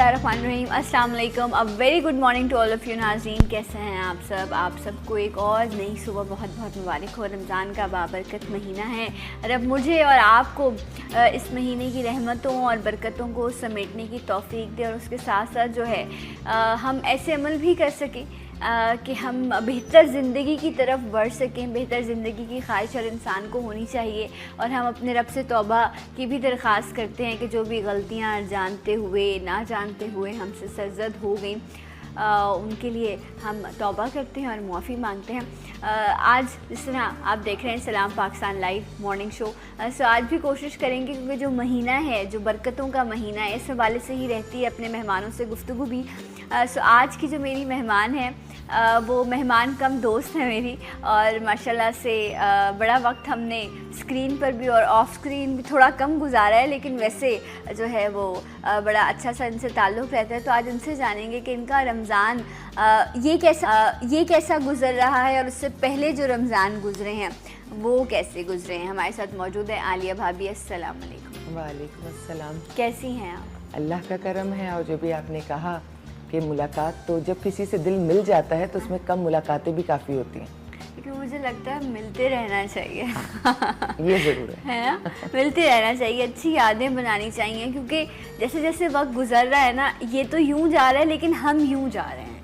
बिस्मिल्लाहिर्रहमानिर्रहीम, अस्सलाम वालेकुम। A very good morning to all of you नाज़रीन। कैसे हैं आप सब? आप सबको एक और नई सुबह बहुत बहुत मुबारक हो। रमज़ान का बाबरकत महीना है। रब मुझे और आपको इस महीने की रहमतों और बरकतों को समेटने की तौफ़ीक दे और उसके साथ साथ जो है हम ऐसे अमल भी कर सकें कि हम बेहतर ज़िंदगी की तरफ बढ़ सकें। बेहतर ज़िंदगी की ख्वाहिश हर इंसान को होनी चाहिए और हम अपने रब से तौबा की भी दरख्वास्त करते हैं कि जो भी गलतियाँ जानते हुए ना जानते हुए हमसे सरज़द हो गई उनके लिए हम तौबा करते हैं और मुआफ़ी मांगते हैं। आज जिस तरह आप देख रहे हैं सलाम पाकिस्तान लाइव मॉर्निंग शो, सो आज भी कोशिश करेंगे क्योंकि जो महीना है, जो बरकतों का महीना है, इस हवाले से ही रहती है अपने मेहमानों से गुफ्तगू भी। सो आज की जो मेरी मेहमान है वो मेहमान कम दोस्त है मेरी, और माशाल्लाह से बड़ा वक्त हमने स्क्रीन पर भी और ऑफ स्क्रीन भी थोड़ा कम गुजारा है, लेकिन वैसे जो है वो बड़ा अच्छा सा इनसे ताल्लुक़ रहता है। तो आज इनसे जानेंगे कि इनका रमज़ान ये कैसा गुज़र रहा है और उससे पहले जो रमज़ान गुज़रे हैं वो कैसे गुज़रे हैं। हमारे साथ मौजूद है आलिया भाभी। अस्सलाम वालेकुम। वालेकुम अस्सलाम। कैसी हैं आप? अल्लाह का करम है। और जो भी आपने कहा कि मुलाकात, तो जब किसी से दिल मिल जाता है तो उसमें कम मुलाकातें भी काफ़ी होती हैं, क्योंकि मुझे लगता है मिलते रहना चाहिए। ये ज़रूर है ना, मिलते रहना चाहिए, अच्छी यादें बनानी चाहिए, क्योंकि जैसे जैसे वक्त गुजर रहा है ना, ये तो यूं जा रहा है लेकिन हम यूं जा रहे हैं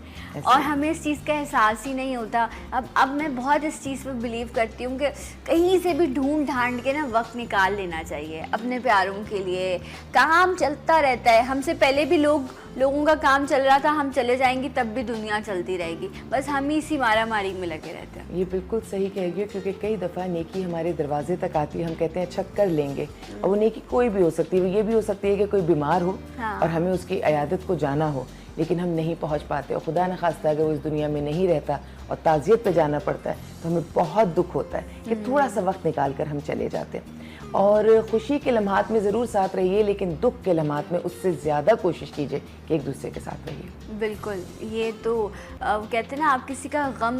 और हमें इस चीज़ का एहसास ही नहीं होता। अब मैं बहुत इस चीज़ पर बिलीव करती हूँ कि कहीं से भी ढूंढ ढांड के ना वक्त निकाल लेना चाहिए अपने प्यारों के लिए। काम चलता रहता है, हमसे पहले भी लोगों का काम चल रहा था, हम चले जाएंगे तब भी दुनिया चलती रहेगी, बस हम ही इसी मारा मारी में लगे रहते हैं। ये बिल्कुल सही कहेगी, क्योंकि कई दफ़ा नेकी हमारे दरवाजे तक आती है, हम कहते हैं अच्छा कर लेंगे, और वो नेकी कोई भी हो सकती है। ये भी हो सकती है कि कोई बीमार हो और हमें उसकी अयादत को जाना हो, लेकिन हम नहीं पहुंच पाते, और खुदा न खास्ता अगर वो इस दुनिया में नहीं रहता और ताज़ियत पे जाना पड़ता है तो हमें बहुत दुख होता है कि थोड़ा सा वक्त निकाल कर हम चले जाते हैं। और खुशी के लम्हात में ज़रूर साथ रहिए, लेकिन दुख के लम्हात में उससे ज़्यादा कोशिश कीजिए कि एक दूसरे के साथ रहिए। बिल्कुल, ये तो कहते हैं ना, आप किसी का गम,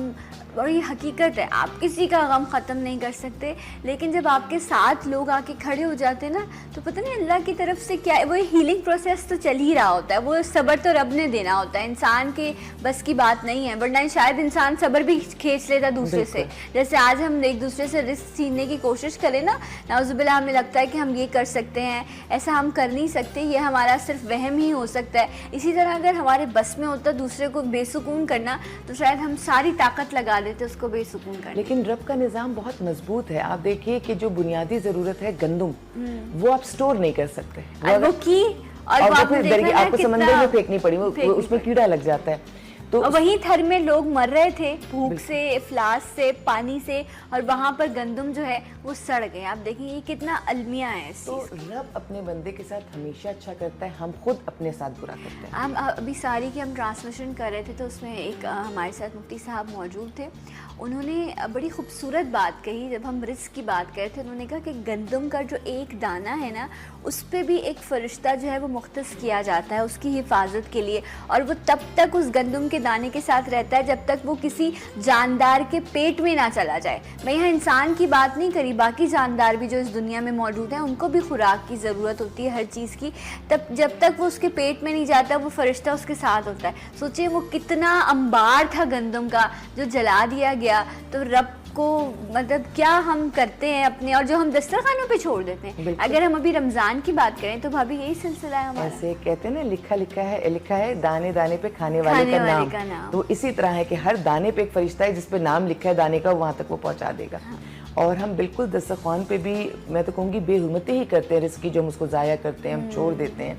और ये हकीकत है, आप किसी का गम ख़त्म नहीं कर सकते, लेकिन जब आपके साथ लोग आके खड़े हो जाते हैं ना, तो पता नहीं अल्लाह की तरफ से क्या है, वो हीलिंग प्रोसेस तो चल ही रहा होता है। वो सब्र तो रब ने देना होता है, इंसान के बस की बात नहीं है, वरना शायद इंसान सब्र भी खींच लेता दूसरे से। जैसे आज हम एक दूसरे से रिस्क छीनने की कोशिश करें ना, नाउज़ुबिल्लाह, हमें लगता है कि हम ये कर सकते हैं, ऐसा हम कर नहीं सकते, ये हमारा सिर्फ वहम ही हो सकता है। इसी तरह अगर हमारे बस में होता दूसरे को बेसुकून करना, तो शायद हम सारी ताकत लगा देते उसको बेसुकून करने। लेकिन रब का निज़ाम बहुत मजबूत है। आप देखिए कि जो बुनियादी ज़रूरत है गंदम, वो आप स्टोर नहीं कर सकते, वो की और फिर आपको समंदर में फेंकनी पड़ी, वो उसमें कीड़ा लग जाता है। तो वहीं थर में लोग मर रहे थे भूख से, इफलास से, पानी से, और वहाँ पर गंदम जो है वो सड़ गए। आप देखिए ये कितना अलमिया है इस तो रब अपने बंदे के साथ हमेशा अच्छा करता है, हम खुद अपने साथ बुरा करते हैं। हम अभी सारी की हम ट्रांसमिशन कर रहे थे, तो उसमें एक हमारे साथ मुफ्ती साहब मौजूद थे। उन्होंने बड़ी खूबसूरत बात कही, जब हम रिस्क की बात कर रहे थे, उन्होंने कहा कि गंदम का जो एक दाना है ना, उस पर भी एक फ़रिश्ता जो है वो मुख्तस किया जाता है उसकी हिफाजत के लिए, और वो तब तक उस गंदम के दाने के साथ रहता है जब तक वो किसी जानदार के पेट में ना चला जाए। मैं यहाँ इंसान की बात नहीं करी, बाकी जानदार भी जो इस दुनिया में मौजूद हैं उनको भी खुराक की ज़रूरत होती है, हर चीज़ की। तब जब तक वो उसके पेट में नहीं जाता, वो फ़रिश्ता उसके साथ होता है। सोचिए वो कितना अंबार था गंदम का जो जला दिया गया। तो रब को मतलब क्या हम करते हैं अपने, और जो हम दस्तरखानों पे छोड़ देते हैं। अगर हम अभी रमज़ान की बात करें तो भाभी यही सिलसिला है हमारा। ऐसे कहते हैं ना, लिखा है दाने दाने पे खाने वाले का नाम। तो इसी तरह है कि हर दाने पे एक फरिश्ता है जिस पे नाम लिखा है दाने का, वहाँ तक वो पहुँचा देगा। और हम बिल्कुल दस्तरखान पे भी, मैं तो कहूँगी, बेहुरमती ही करते हैं रिस्क की, जो हम उसको ज़ाया करते हैं, हम छोड़ देते हैं।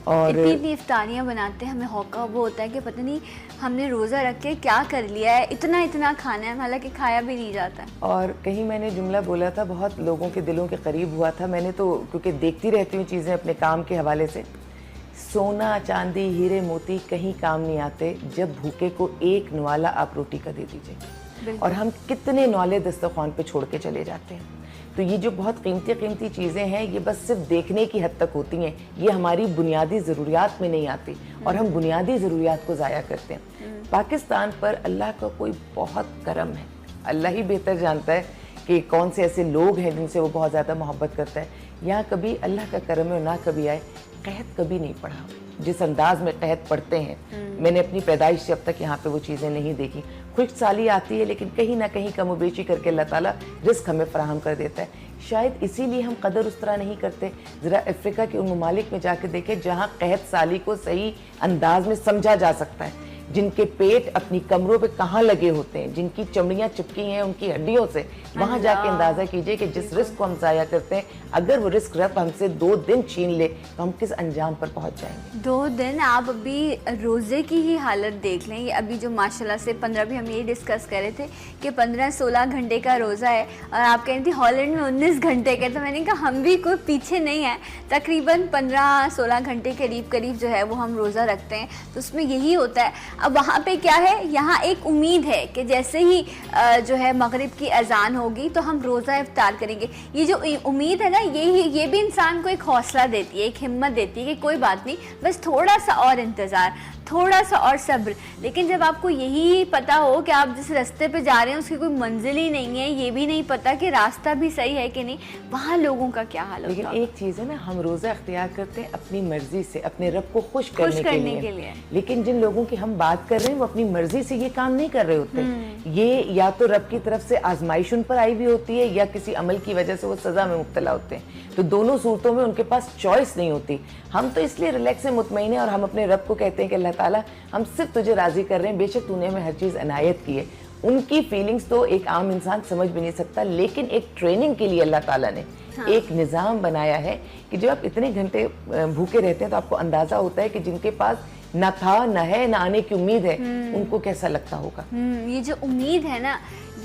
और इतनी इफ्तारियाँ बनाते हैं, हमें हौका वो होता है कि पता नहीं हमने रोज़ा रख के क्या कर लिया है, इतना खाना है, हालांकि खाया भी नहीं जाता है। और कहीं मैंने जुमला बोला था, बहुत लोगों के दिलों के करीब हुआ था। मैंने तो, क्योंकि देखती रहती हूँ चीज़ें अपने काम के हवाले से, सोना चांदी हीरे मोती कहीं काम नहीं आते जब भूखे को एक नवाला आप रोटी का दे दीजिए। और हम कितने नवाले दस्तरखान पे छोड़ के चले जाते हैं। तो ये जो बहुत कीमती चीज़ें हैं, ये बस सिर्फ देखने की हद तक होती हैं, ये हमारी बुनियादी ज़रूरियात में नहीं आती, और हम बुनियादी ज़रूरियात को ज़ाया करते हैं। पाकिस्तान पर अल्लाह का कोई बहुत करम है, अल्लाह ही बेहतर जानता है कि कौन से ऐसे लोग हैं जिनसे वो बहुत ज़्यादा मोहब्बत करता है। यहाँ कभी अल्लाह का करम है ना कभी आए, कहत कभी नहीं पढ़ा, जिस अंदाज में कहत पढ़ते हैं, मैंने अपनी पैदाइश से अब तक यहाँ पे वो चीज़ें नहीं देखी। खुश्क साली आती है लेकिन कहीं ना कहीं कमोबेशी करके अल्लाह ताला रिस्क हमें फराहम कर देता है। शायद इसीलिए हम कदर उस तरह नहीं करते। ज़रा अफ्रीका के उन ममालिक में जाकर देखें जहाँ कहत साली को सही अंदाज में समझा जा सकता है, जिनके पेट अपनी कमरों पे कहाँ लगे होते हैं, जिनकी चमड़ियाँ चिपकी हैं उनकी हड्डियों से, वहाँ जाके अंदाज़ा कीजिए कि जिस रिस्क को हम ज़ाया करते हैं, अगर वो रिस्क रब हमसे 2 दिन छीन ले तो हम किस अंजाम पर पहुँच जाएंगे। 2 दिन आप अभी रोज़े की ही हालत देख लें। ये अभी जो माशाल्लाह से 15 भी हम यही डिस्कस कर रहे थे कि 15-16 घंटे का रोज़ा है और आप कह रही थी हॉलैंड में 19 घंटे का। तो मैंने कहा हम भी कोई पीछे नहीं है, तकरीबन 15-16 घंटे करीब जो है वो हम रोज़ा रखते हैं। तो उसमें यही होता है। अब वहाँ पे क्या है, यहाँ एक उम्मीद है कि जैसे ही जो है मगरिब की अजान होगी तो हम रोज़ा इफ्तार करेंगे। ये जो उम्मीद है ना, ये भी इंसान को एक हौसला देती है, एक हिम्मत देती है कि कोई बात नहीं, बस थोड़ा सा और इंतज़ार, थोड़ा सा और सब्र। लेकिन जब आपको यही पता हो कि आप जिस रास्ते पे जा रहे हैं उसकी कोई मंजिल ही नहीं है, ये भी नहीं पता कि रास्ता भी सही है कि नहीं, वहाँ लोगों का क्या हाल होता है। लेकिन एक चीज़ है ना, हम रोज़ा अख्तियार करते हैं अपनी मर्जी से, अपने रब को खुश करने के लिए। लेकिन जिन लोगों की हम बात कर रहे हैं वो अपनी मर्जी से ये काम नहीं कर रहे होते। ये या तो रब की तरफ से आजमाइश उन पर आई हुई होती है या किसी अमल की वजह से वो सज़ा में मुब्तला होते हैं। तो दोनों सूरतों में उनके पास चॉइस नहीं होती। हम तो इसलिए रिलैक्स है, मुतमईन है और हम अपने रब को कहते हैं कि अल्लाह ताला हम सिर्फ तुझे राज़ी कर रहे हैं, बेशक तूने हमें हर चीज़ इनायत की है। उनकी फीलिंग्स तो एक आम इंसान समझ भी नहीं सकता, लेकिन एक ट्रेनिंग के लिए अल्लाह ताला ने एक निज़ाम बनाया है कि जब आप इतने घंटे भूखे रहते हैं तो आपको अंदाज़ा होता है कि जिनके पास ना था, ना है, ना आने की उम्मीद है, उनको कैसा लगता होगा। ये जो उम्मीद है ना,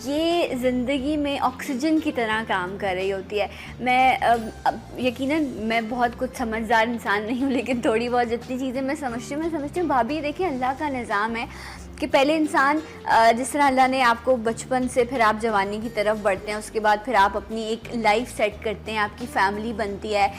ये ज़िंदगी में ऑक्सीजन की तरह काम कर रही होती है। मैं यकीनन मैं बहुत कुछ समझदार इंसान नहीं हूँ, लेकिन थोड़ी बहुत जितनी चीज़ें मैं समझती हूँ भाभी, देखिए अल्लाह का निज़ाम है कि पहले इंसान जिस तरह अल्लाह ने आपको बचपन से फिर आप जवानी की तरफ बढ़ते हैं, उसके बाद फिर आप अपनी एक लाइफ सेट करते हैं, आपकी फैमिली बनती है,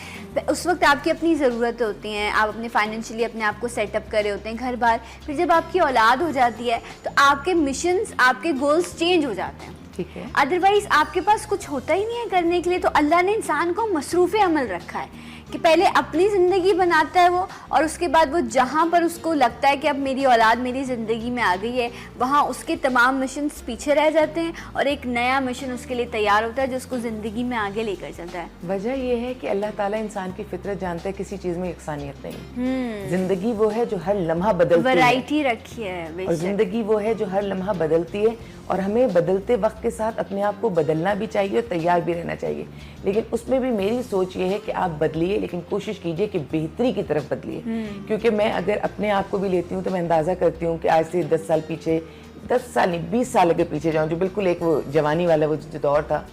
उस वक्त आपकी अपनी ज़रूरतें होती हैं, आप अपने फाइनेंशियली अपने आप को सेटअप कर रहे होते हैं, घर बार। फिर जब आपकी औलाद हो जाती है तो आपके मिशंस, आपके गोल्स चेंज हो जाते हैं। ठीक है। अदरवाइज आपके पास कुछ होता ही नहीं है करने के लिए। तो अल्लाह ने इंसान को मसरूफ़ अमल रखा है कि पहले अपनी ज़िंदगी बनाता है वो, और उसके बाद वो जहाँ पर उसको लगता है कि अब मेरी औलाद मेरी ज़िंदगी में आ गई है, वहाँ उसके तमाम मिशन पीछे रह जाते हैं और एक नया मिशन उसके लिए तैयार होता है जो उसको ज़िंदगी में आगे लेकर चलता है। वजह ये है कि अल्लाह ताला इंसान की फितरत जानता है, किसी चीज़ में यकसानियत नहीं। ज़िंदगी वो है जो हर लम्हा बदलती है, वैरायटी रखी है, और ज़िंदगी वो है जो हर लम्हा बदलती है, और हमें बदलते वक्त के साथ अपने आप को बदलना भी चाहिए और तैयार भी रहना चाहिए। लेकिन उसमें भी मेरी सोच ये है कि आप बदलिए, लेकिन कोशिश कीजिए कि बेहतरी की तरफ बदलिए। क्योंकि मैं अगर अपने आप को भी लेती हूँ तो मैं अंदाज़ा करती हूँ कि आज से 10 साल पीछे, 10 साल नहीं 20 साल अगर पीछे जाऊँ, जो बिल्कुल एक वो जवानी वाला वो जो दौर था,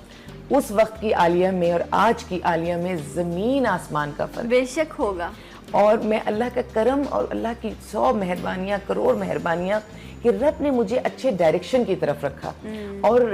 उस वक्त की आलिया में और आज की आलिया में ज़मीन आसमान का फ़र्क बेशक होगा। और मैं अल्लाह का करम और अल्लाह की 100 मेहरबानियाँ, करोड़ मेहरबानियाँ कि रब ने मुझे अच्छे डायरेक्शन की तरफ रखा। और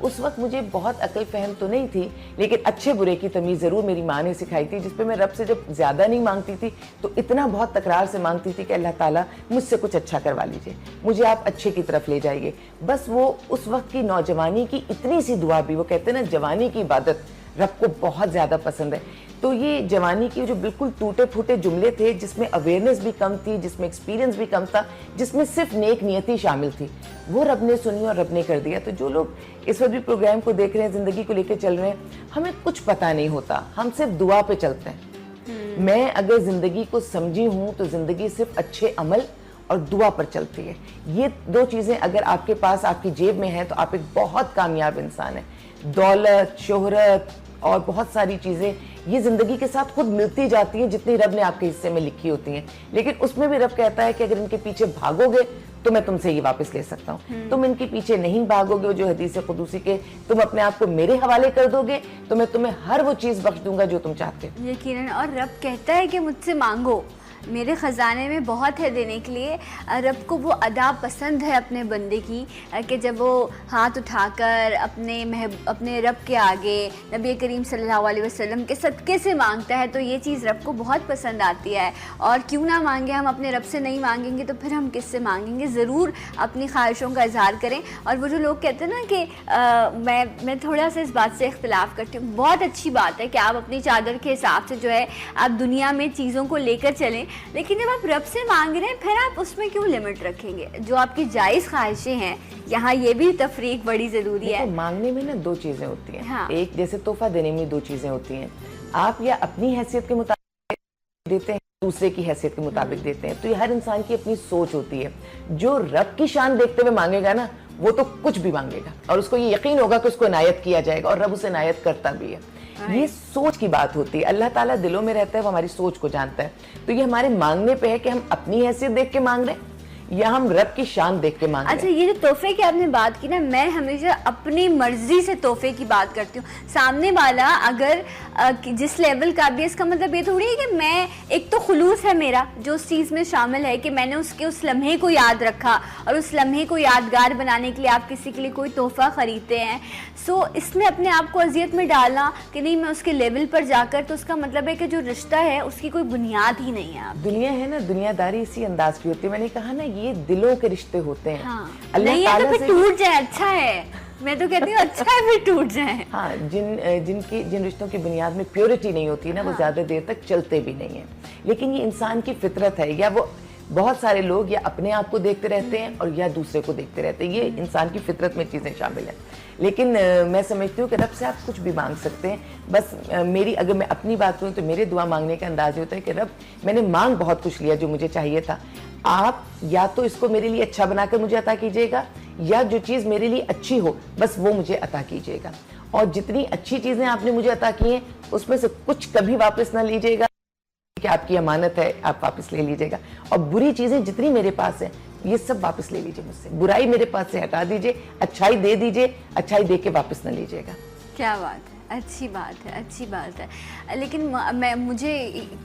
उस वक्त मुझे बहुत अकल फहम तो नहीं थी, लेकिन अच्छे बुरे की तमीज़ ज़रूर मेरी माँ ने सिखाई थी, जिस पे मैं रब से जब ज़्यादा नहीं मांगती थी तो इतना बहुत तकरार से मांगती थी कि अल्लाह ताला मुझसे कुछ अच्छा करवा लीजिए, मुझे आप अच्छे की तरफ ले जाइए। बस वो उस वक्त की नौजवानी की इतनी सी दुआ भी, वो कहते हैं ना जवानी की इबादत रब को बहुत ज़्यादा पसंद है। तो ये जवानी के जो बिल्कुल टूटे फूटे जुमले थे, जिसमें अवेयरनेस भी कम थी, जिसमें एक्सपीरियंस भी कम था, जिसमें सिर्फ नेक नियति शामिल थी, वो रब ने सुनी और रब ने कर दिया। तो जो लोग इस वक्त भी प्रोग्राम को देख रहे हैं, ज़िंदगी को लेकर चल रहे हैं, हमें कुछ पता नहीं होता, हम सिर्फ दुआ पे चलते हैं। मैं अगर ज़िंदगी को समझी हूँ तो ज़िंदगी सिर्फ अच्छे अमल और दुआ पर चलती है। ये 2 चीज़ें अगर आपके पास, आपकी जेब में है, तो आप एक बहुत कामयाब इंसान है। दौलत, शोहरत और बहुत सारी चीज़ें ये ज़िंदगी के साथ खुद मिलती जाती हैं जितनी रब ने आपके हिस्से में लिखी होती हैं। लेकिन उसमें भी रब कहता है कि अगर इनके पीछे भागोगे तो मैं तुमसे ये वापस ले सकता हूँ। तुम इनके पीछे नहीं भागोगे, जो हदीस कुदूसी के, तुम अपने आप को मेरे हवाले कर दोगे तो मैं तुम्हें हर वो चीज़ बख्श दूंगा जो तुम चाहते हो। यकीनन। और रब कहता है कि मुझसे मांगो, मेरे ख़जाने में बहुत है देने के लिए। रब को वो अदा पसंद है अपने बंदे की कि जब वो हाथ उठाकर अपने रब के आगे नबी करीम सल्लल्लाहु अलैहि वसल्लम के सदक़े से मांगता है, तो ये चीज़ रब को बहुत पसंद आती है। और क्यों ना मांगे, हम अपने रब से नहीं मांगेंगे तो फिर हम किससे मांगेंगे। ज़रूर अपनी ख्वाहिशों का इजहार करें। और वो जो लोग कहते हैं ना कि मैं थोड़ा सा इस बात से इख्तिलाफ़ करती हूँ। बहुत अच्छी बात है कि आप अपनी चादर के हिसाब से जो है आप दुनिया में चीज़ों को लेकर चलें, लेकिन जब आप रब से मांग रहे हैं फिर आप उसमें क्यों लिमिट रखेंगे? जो आपकी जायज़ ख्वाहिशें हैं, यहाँ ये भी तफरीक बड़ी ज़रूरी है। मांगने में ना दो चीज़ें होती हैं। हाँ। एक जैसे तोहफा देने में दो चीज़ें होती हैं, आप या अपनी हैसियत के मुताबिक देते हैं, दूसरे की हैसियत के मुताबिक देते हैं। तो ये हर इंसान की अपनी सोच होती है। जो रब की शान देखते हुए मांगेगा ना, वो तो कुछ भी मांगेगा और उसको ये यकीन होगा कि उसको इनायत किया जाएगा और रब उसे इनायत करता भी है। ये सोच की बात होती है। अल्लाह ताला दिलों में रहता है, वो हमारी सोच को जानता है। तो ये हमारे मांगने पे है कि हम अपनी हैसियत देख के मांग रहे हैं या हम रब की शान देख के मांग रहे हैं। अच्छा, ये जो तोहफे की आपने बात की ना, मैं हमेशा अपनी मर्जी से तोहफे की बात करती हूँ। सामने वाला अगर जिस लेवल का भी, इसका मतलब ये थोड़ी है कि मैं, एक तो खुलूस है मेरा जो उस चीज़ में शामिल है कि मैंने उसके उस लम्हे को याद रखा, और उस लम्हे को यादगार बनाने के लिए आप किसी के लिए कोई तोहफा ख़रीदते हैं। सो इसमें अपने आप को अजियत में डालना कि नहीं मैं उसके लेवल पर जाकर, तो उसका मतलब है कि जो रिश्ता है उसकी कोई बुनियाद ही नहीं है। आप दुनिया है ना, दुनियादारी इसी अंदाज की होती है। मैंने कहा ना, ये दिलों के रिश्ते होते हैं। हाँ। अल्लाह नहीं है ताला तो फिर से टूट जाए, अच्छा है। मैं तो कहती हूँ अच्छा है फिर टूट जाए। हाँ, जिन रिश्तों की बुनियाद में प्योरिटी नहीं होती ना, वो ज्यादा देर तक चलते भी नहीं है। लेकिन ये इंसान की फितरत है। या वो बहुत सारे लोग या अपने आप को देखते रहते हैं और या दूसरे को देखते रहते हैं। ये इंसान की फितरत में चीजें शामिल हैं। लेकिन मैं समझती हूँ कि रब से आप कुछ भी मांग सकते हैं। बस मेरी, अगर मैं अपनी बात करूँ तो मेरे दुआ मांगने का अंदाज होता है कि रब, मैंने मांग बहुत कुछ लिया जो मुझे चाहिए था, आप या तो इसको मेरे लिए अच्छा बनाकर मुझे अता कीजिएगा, या जो चीज़ मेरे लिए अच्छी हो बस वो मुझे अता कीजिएगा। और जितनी अच्छी चीज़ें आपने मुझे अता की हैं उसमें से कुछ कभी वापस ना लीजिएगा, कि आपकी अमानत है, आप वापस ले लीजिएगा। और बुरी चीज़ें जितनी मेरे पास हैं ये सब वापस ले लीजिए मुझसे। बुराई मेरे पास से हटा दीजिए, अच्छाई दे दीजिए, अच्छाई दे के वापस ना लीजिएगा। क्या बात है, अच्छी बात है, अच्छी बात है। लेकिन मुझे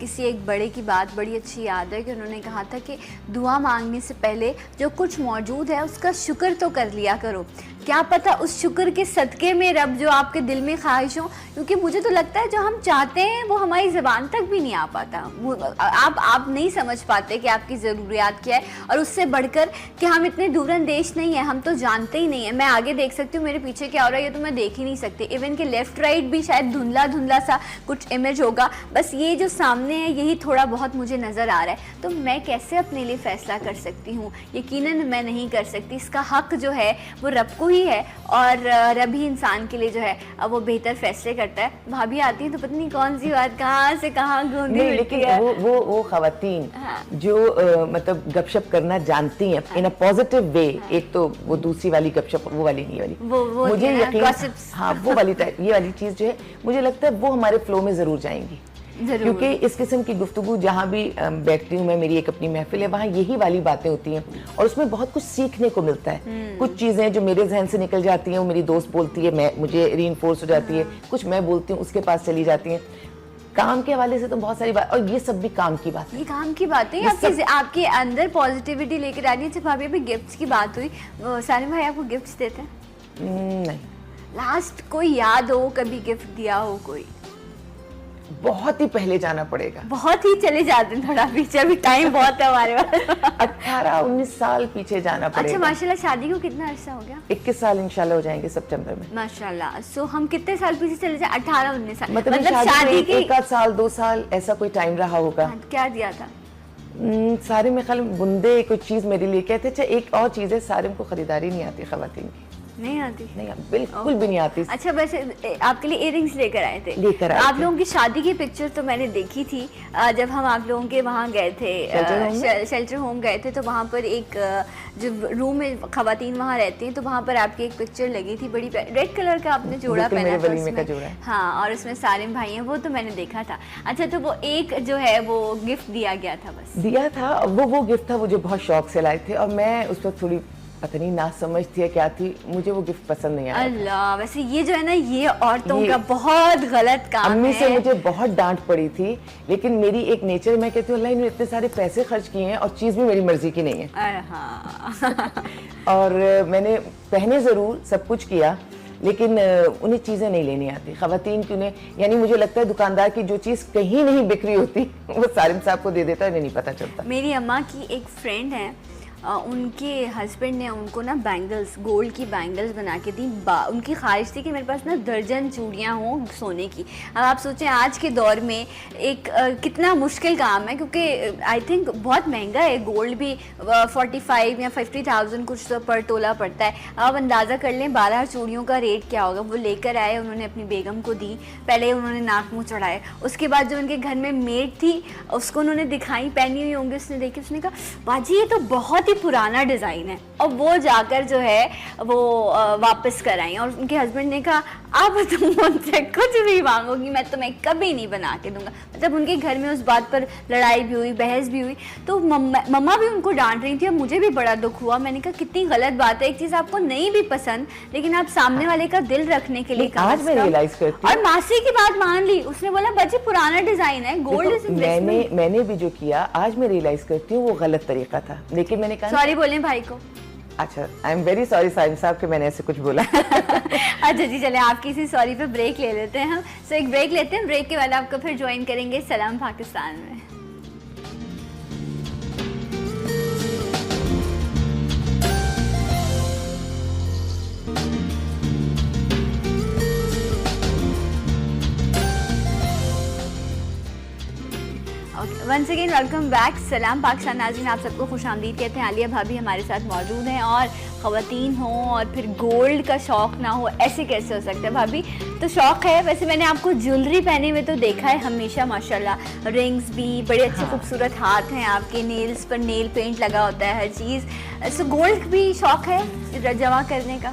किसी एक बड़े की बात बड़ी अच्छी याद है कि उन्होंने कहा था कि दुआ मांगने से पहले जो कुछ मौजूद है उसका शुक्र तो कर लिया करो। क्या पता उस शुक्र के सदक़े में रब जो आपके दिल में ख्वाहिश हो, क्योंकि मुझे तो लगता है जो हम चाहते हैं वो हमारी ज़बान तक भी नहीं आ पाता। आप नहीं समझ पाते कि आपकी ज़रूरियात क्या है, और उससे बढ़कर कि हम इतने दूरअंदेश नहीं हैं, हम तो जानते ही नहीं हैं। मैं आगे देख सकती हूँ, मेरे पीछे क्या हो रहा है ये तो मैं देख ही नहीं सकती। इवन कि लेफ़्ट राइट भी शायद धुंधला धुंधला सा कुछ इमेज होगा, बस ये जो सामने है यही थोड़ा बहुत मुझे नज़र आ रहा है। तो मैं कैसे अपने लिए फ़ैसला कर सकती हूँ? यकीनन मैं नहीं कर सकती। इसका हक़ जो है वो रब को ही है, और रब ही इंसान के लिए जो है वो बेहतर फैसले करता है। भाभी आती है तो पता नहीं कौन सी बात कहाँ से कहाँ गूंदी नहीं, लेकिन है। वो खवातीन हाँ। जो मतलब गपशप करना जानती हैं इन अ पॉजिटिव वे। एक तो वो दूसरी वाली गपशप, वो वाली नहीं वाली, वो मुझे यकीन, gossips। हाँ वो वाली टाइप, ये वाली चीज़ जो है मुझे लगता है वो हमारे फ्लो में ज़रूर जाएंगी। क्योंकि इस किस्म की गुफ्तगू जहाँ भी बैठती हूँ मैं, मेरी एक अपनी महफिल है, वहाँ यही वाली बातें होती हैं और उसमें बहुत कुछ सीखने को मिलता है। कुछ चीज़ें जो मेरे जहन से निकल जाती हैं वो मेरी दोस्त बोलती है, मुझे रीइंफोर्स हो जाती है, कुछ मैं बोलती हूँ उसके पास चली जाती हैं। काम के हवाले से तो बहुत सारी बात, और ये सब भी काम की बात है। ये काम की बात है, आपके अंदर पॉजिटिविटी लेकर आ रही है। अच्छा भाभी, अभी गिफ्ट्स की बात हुई, सालिम भाई आपको गिफ्ट्स देते हैं? नहीं। लास्ट कोई याद हो कभी गिफ्ट दिया हो कोई? बहुत ही पहले जाना पड़ेगा, बहुत ही चले जाते हैं थोड़ा पीछे, अभी टाइम बहुत है हमारे पास। 18-19 साल पीछे जाना पड़ेगा। अच्छा माशाल्लाह, शादी को कितना अर्सा हो गया? 21 साल इंशाल्लाह हो जाएंगे सितंबर में। माशाल्लाह। सो हम कितने साल पीछे चले जाए? 18-19 साल। मतलब शादी के 1 साल 2 साल ऐसा कोई टाइम रहा होगा। क्या दिया था? सारे में खाली बुंदे कुछ चीज मेरे लिए कहते। अच्छा एक और चीज है, सारे को खरीदारी नहीं आती खवातीन की। नहीं आती? नहीं, बिल्कुल भी नहीं आती। अच्छा, वैसे आपके लिए इयररिंग्स लेकर आए थे? लेकर आए आप लोगों की शादी की पिक्चर तो मैंने देखी थी जब हम आप लोगों के वहाँ गए थे, शेल्टर होम गए थे, तो वहाँ पर एक जो रूम में खवातीन वहाँ रहती हैं, तो वहाँ पर आपकी एक पिक्चर लगी थी, बड़ी रेड कलर का आपने जोड़ा पहना था उसमें। हाँ, और उसमें सारे भाई हैं, वो तो मैंने देखा था। अच्छा, तो वो एक जो है वो गिफ्ट दिया गया था, बस दिया था, वो गिफ्ट था वो जो बहुत शौक से लाए थे, और मैं उस वक्त थोड़ी पता नहीं ना समझ थी या क्या थी, मुझे वो गिफ्ट पसंद नहीं आया। अल्लाह, वैसे ये जो है ना, ये औरतों का बहुत गलत काम है। अम्मी से मुझे बहुत डांट पड़ी थी, लेकिन मेरी एक नेचर, मैं कहती हूँ अल्लाह इन्होंने इतने सारे पैसे खर्च किए हैं और चीज़ भी मेरी मर्जी की नहीं है। हाँ। और मैंने पहने ज़रूर सब कुछ किया, लेकिन उन्हें चीज़ें नहीं लेनी आती खवातीन की। उन्हें, यानी मुझे लगता है दुकानदार की जो चीज़ कहीं नहीं बिक्री होती वो सालिम साहब को दे देता है, उन्हें नहीं पता चलता। मेरी अम्मा की एक फ्रेंड है, उनके हस्बैंड ने उनको ना बैंगल्स, गोल्ड की बैंगल्स बना के दी। उनकी ख्वाहिश थी कि मेरे पास ना दर्जन चूड़ियाँ हों सोने की। अब आप सोचें आज के दौर में एक कितना मुश्किल काम है, क्योंकि आई थिंक बहुत महंगा है गोल्ड भी, 45 या 50,000 कुछ तो पर तोला पड़ता है। आप अंदाज़ा कर लें 12 चूड़ियों का रेट क्या होगा। वो लेकर आए, उन्होंने अपनी बेगम को दी, पहले उन्होंने नाक मुँह चढ़ाए, उसके बाद जो उनके घर में मेड थी उसको उन्होंने दिखाई, पहनी हुई होंगी, उसने देखी, उसने कहा बाजी ये तो बहुत ही पुराना डिज़ाइन है, और वो जाकर जो है वो वापस कराई। और उनके हस्बैंड ने कहा अब तुम मुझसे कुछ भी मांगोगी मैं तुम्हें कभी नहीं बना के दूंगा। मतलब उनके घर में उस बात पर लड़ाई भी हुई, बहस भी हुई, तो मम्मा भी उनको डांट रही थी। और मुझे भी बड़ा दुख हुआ। मैंने कहा कितनी गलत बात है, एक चीज़ आपको नहीं भी पसंद लेकिन आप सामने वाले का दिल रखने के लिए आज मैं रियलाइज करती हूँ। और मासी की बात मान ली, उसने बोला बच्ची पुराना डिजाइन है, गोल्ड इज इन्वेस्टमेंट। मैंने भी जो किया आज मैं रियलाइज करती हूँ वो गलत तरीका था, लेकिन मैंने कहा सॉरी बोलें भाई को। अच्छा, आई एम वेरी सॉरी साहिम साहब कि मैंने ऐसे कुछ बोला। अच्छा जी, चले आपकी इसी सॉरी पे ब्रेक ले लेते हैं हम। सो एक ब्रेक लेते हैं, ब्रेक के बाद आपको फिर ज्वाइन करेंगे सलाम पाकिस्तान में। वंस अगेन वेलकम बैक, सलाम पाकिस्तान नाज़रीन, आप सबको खुशामदीद कहते हैं। आलिया भाभी हमारे साथ मौजूद हैं। और ख़वातीन हों और फिर गोल्ड का शौक़ ना हो, ऐसे कैसे हो सकता है भाभी? तो शौक़ है। वैसे मैंने आपको ज्वेलरी पहने हुए तो देखा है हमेशा, माशाल्लाह, रिंग्स भी बड़े अच्छे खूबसूरत हाथ हैं आपके, नेल्स पर नेल पेंट लगा होता है, हर चीज़। सो गोल्ड भी शौक़ है जमा करने का?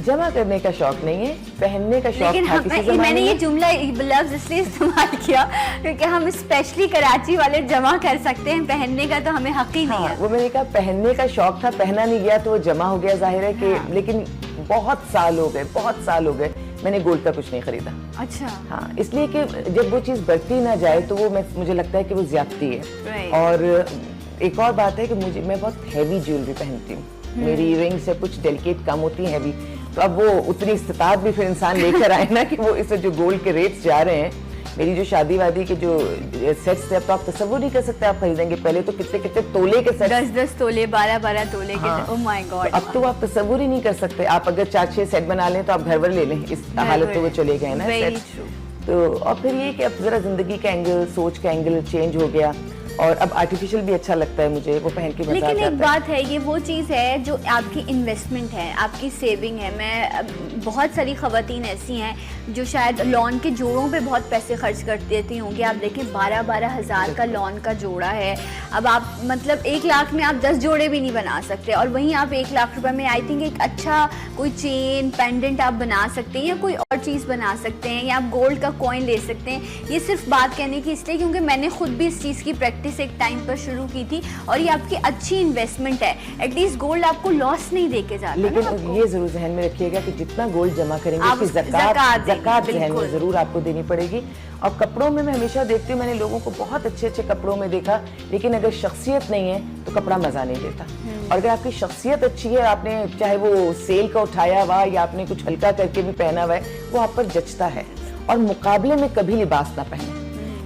जमा करने का शौक नहीं है, पहनने का शौक था किसी ज़माने में। मैंने ये जुमला लफ्ज़ इसलिए इस्तेमाल किया क्योंकि हम स्पेशली कराची वाले जमा कर सकते हैं, पहनने का तो हमें हक ही नहीं है। वो मैंने कहा पहनने का शौक था, पहना नहीं गया तो वो जमा हो गया, जाहिर है कि लेकिन बहुत साल हो गए मैंने गोल्ड का कुछ नहीं खरीदा। अच्छा। हाँ, इसलिए कि जब वो चीज़ बढ़ती ना जाए तो वो मुझे लगता है कि वो ज्यादती है। और एक और बात है कि मैं बहुत हैवी ज्वेलरी पहनती हूँ, मेरी रिंग्स से कुछ डेलिकेट कम होती हैं हैवी, तो अब वो उतनी इस्तात भी फिर इंसान लेकर आए ना कि वो इससे जो गोल्ड के रेट्स जा रहे हैं। मेरी जो शादी वादी के जो सेट्स थे, अब तो आप तस्वुर नहीं कर सकते आप खरीदेंगे। पहले तो कितने कितने तोले के सेट, 10-10 तोले, 12-12 तोले के। Oh my God. अब तो आप तस्वुर ही नहीं कर सकते। आप अगर 4-6 सेट बना लें तो आप घर भर ले लें, इस हालत तो वो चले गए ना सेट्स। तो और फिर ये कि अब जरा जिंदगी का एंगल, सोच का एंगल चेंज हो गया, और अब आर्टिफिशियल भी अच्छा लगता है मुझे, वो पहन के मजा आता है। लेकिन एक बात है, ये वो चीज़ है जो आपकी इन्वेस्टमेंट है, आपकी सेविंग है। मैं बहुत सारी ख़वातीन ऐसी हैं जो शायद लॉन के जोड़ों पे बहुत पैसे खर्च कर देती होंगी। आप देखें 12-12 हज़ार का लॉन का जोड़ा है। अब आप मतलब 1 लाख में आप 10 जोड़े भी नहीं बना सकते, और वहीं आप 1 लाख रुपए में आई थिंक एक अच्छा कोई चेन पेंडेंट आप बना सकते हैं, या कोई और चीज़ बना सकते हैं, या आप गोल्ड का कॉइन ले सकते हैं। ये सिर्फ बात कहने की इसलिए क्योंकि मैंने खुद भी इस चीज़ की प्रैक्टिस एक टाइम पर शुरू की थी, और ये आपकी अच्छी इन्वेस्टमेंट है। एटलीस्ट गोल्ड आपको लॉस नहीं देके जाता। लेकिन ये जरूर जहन में रखिएगा कि जितना गोल्ड जमा करेंगे उसकी ज़कात जहन में जरूर आपको देनी पड़ेगी। और कपड़ों में मैं हमेशा देखती हूँ, मैंने लोगों को बहुत अच्छे कपड़ों में देखा, लेकिन अगर शख्सियत नहीं है तो कपड़ा मजा नहीं देता। और अगर आपकी शख्सियत अच्छी है, आपने चाहे वो सेल का उठाया हुआ या आपने कुछ हल्का करके भी पहना हुआ है, वो आप पर जचता है। और मुकाबले में कभी लिबास ना पहने,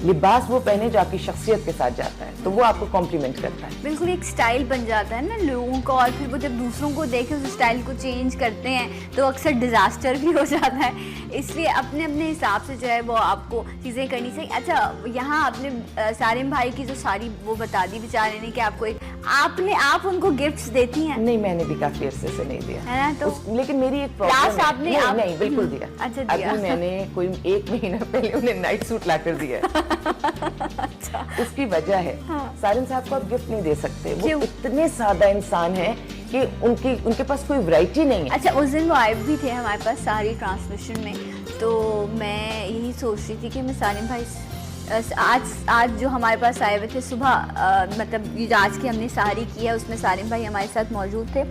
लिबास वो पहने जो आपकी शख्सियत के साथ जाता है, तो वो आपको कॉम्प्लीमेंट करता है। बिल्कुल एक स्टाइल बन जाता है ना लोगों का, और फिर वो जब दूसरों को देखे उस स्टाइल को चेंज करते हैं तो अक्सर डिजास्टर भी हो जाता है। इसलिए अपने अपने हिसाब से जो है वो आपको चीज़ें करनी चाहिए। अच्छा, यहाँ आपने सारिम भाई की जो सारी वो बता दी बेचारे ने कि आपको एक आप उनको गिफ्ट्स देती हैं? नहीं, मैंने भी काफी अरसे से नहीं दिया है ना। तो लेकिन मेरी एक प्रॉब्लम है। आपने नहीं बिल्कुल दिया। अच्छा दिया। अभी मैंने कोई 1 महीना पहले उन्हें नाइट सूट लाकर दिया है। अच्छा। उसकी वजह है, सारिम साहब को आप गिफ्ट नहीं दे सकते, वो क्यों? इतने सादा इंसान है कि उनके पास कोई वैरायटी नहीं है। अच्छा, उस दिन वो आए भी थे हमारे पास सारी ट्रांसमिशन में, तो मैं यही सोच रही थी कि मैं सारिम भाई आज जो हमारे पास आए हुए थे सुबह, मतलब ये आज की हमने सारी की है, उसमें सारिम भाई हमारे साथ मौजूद थे।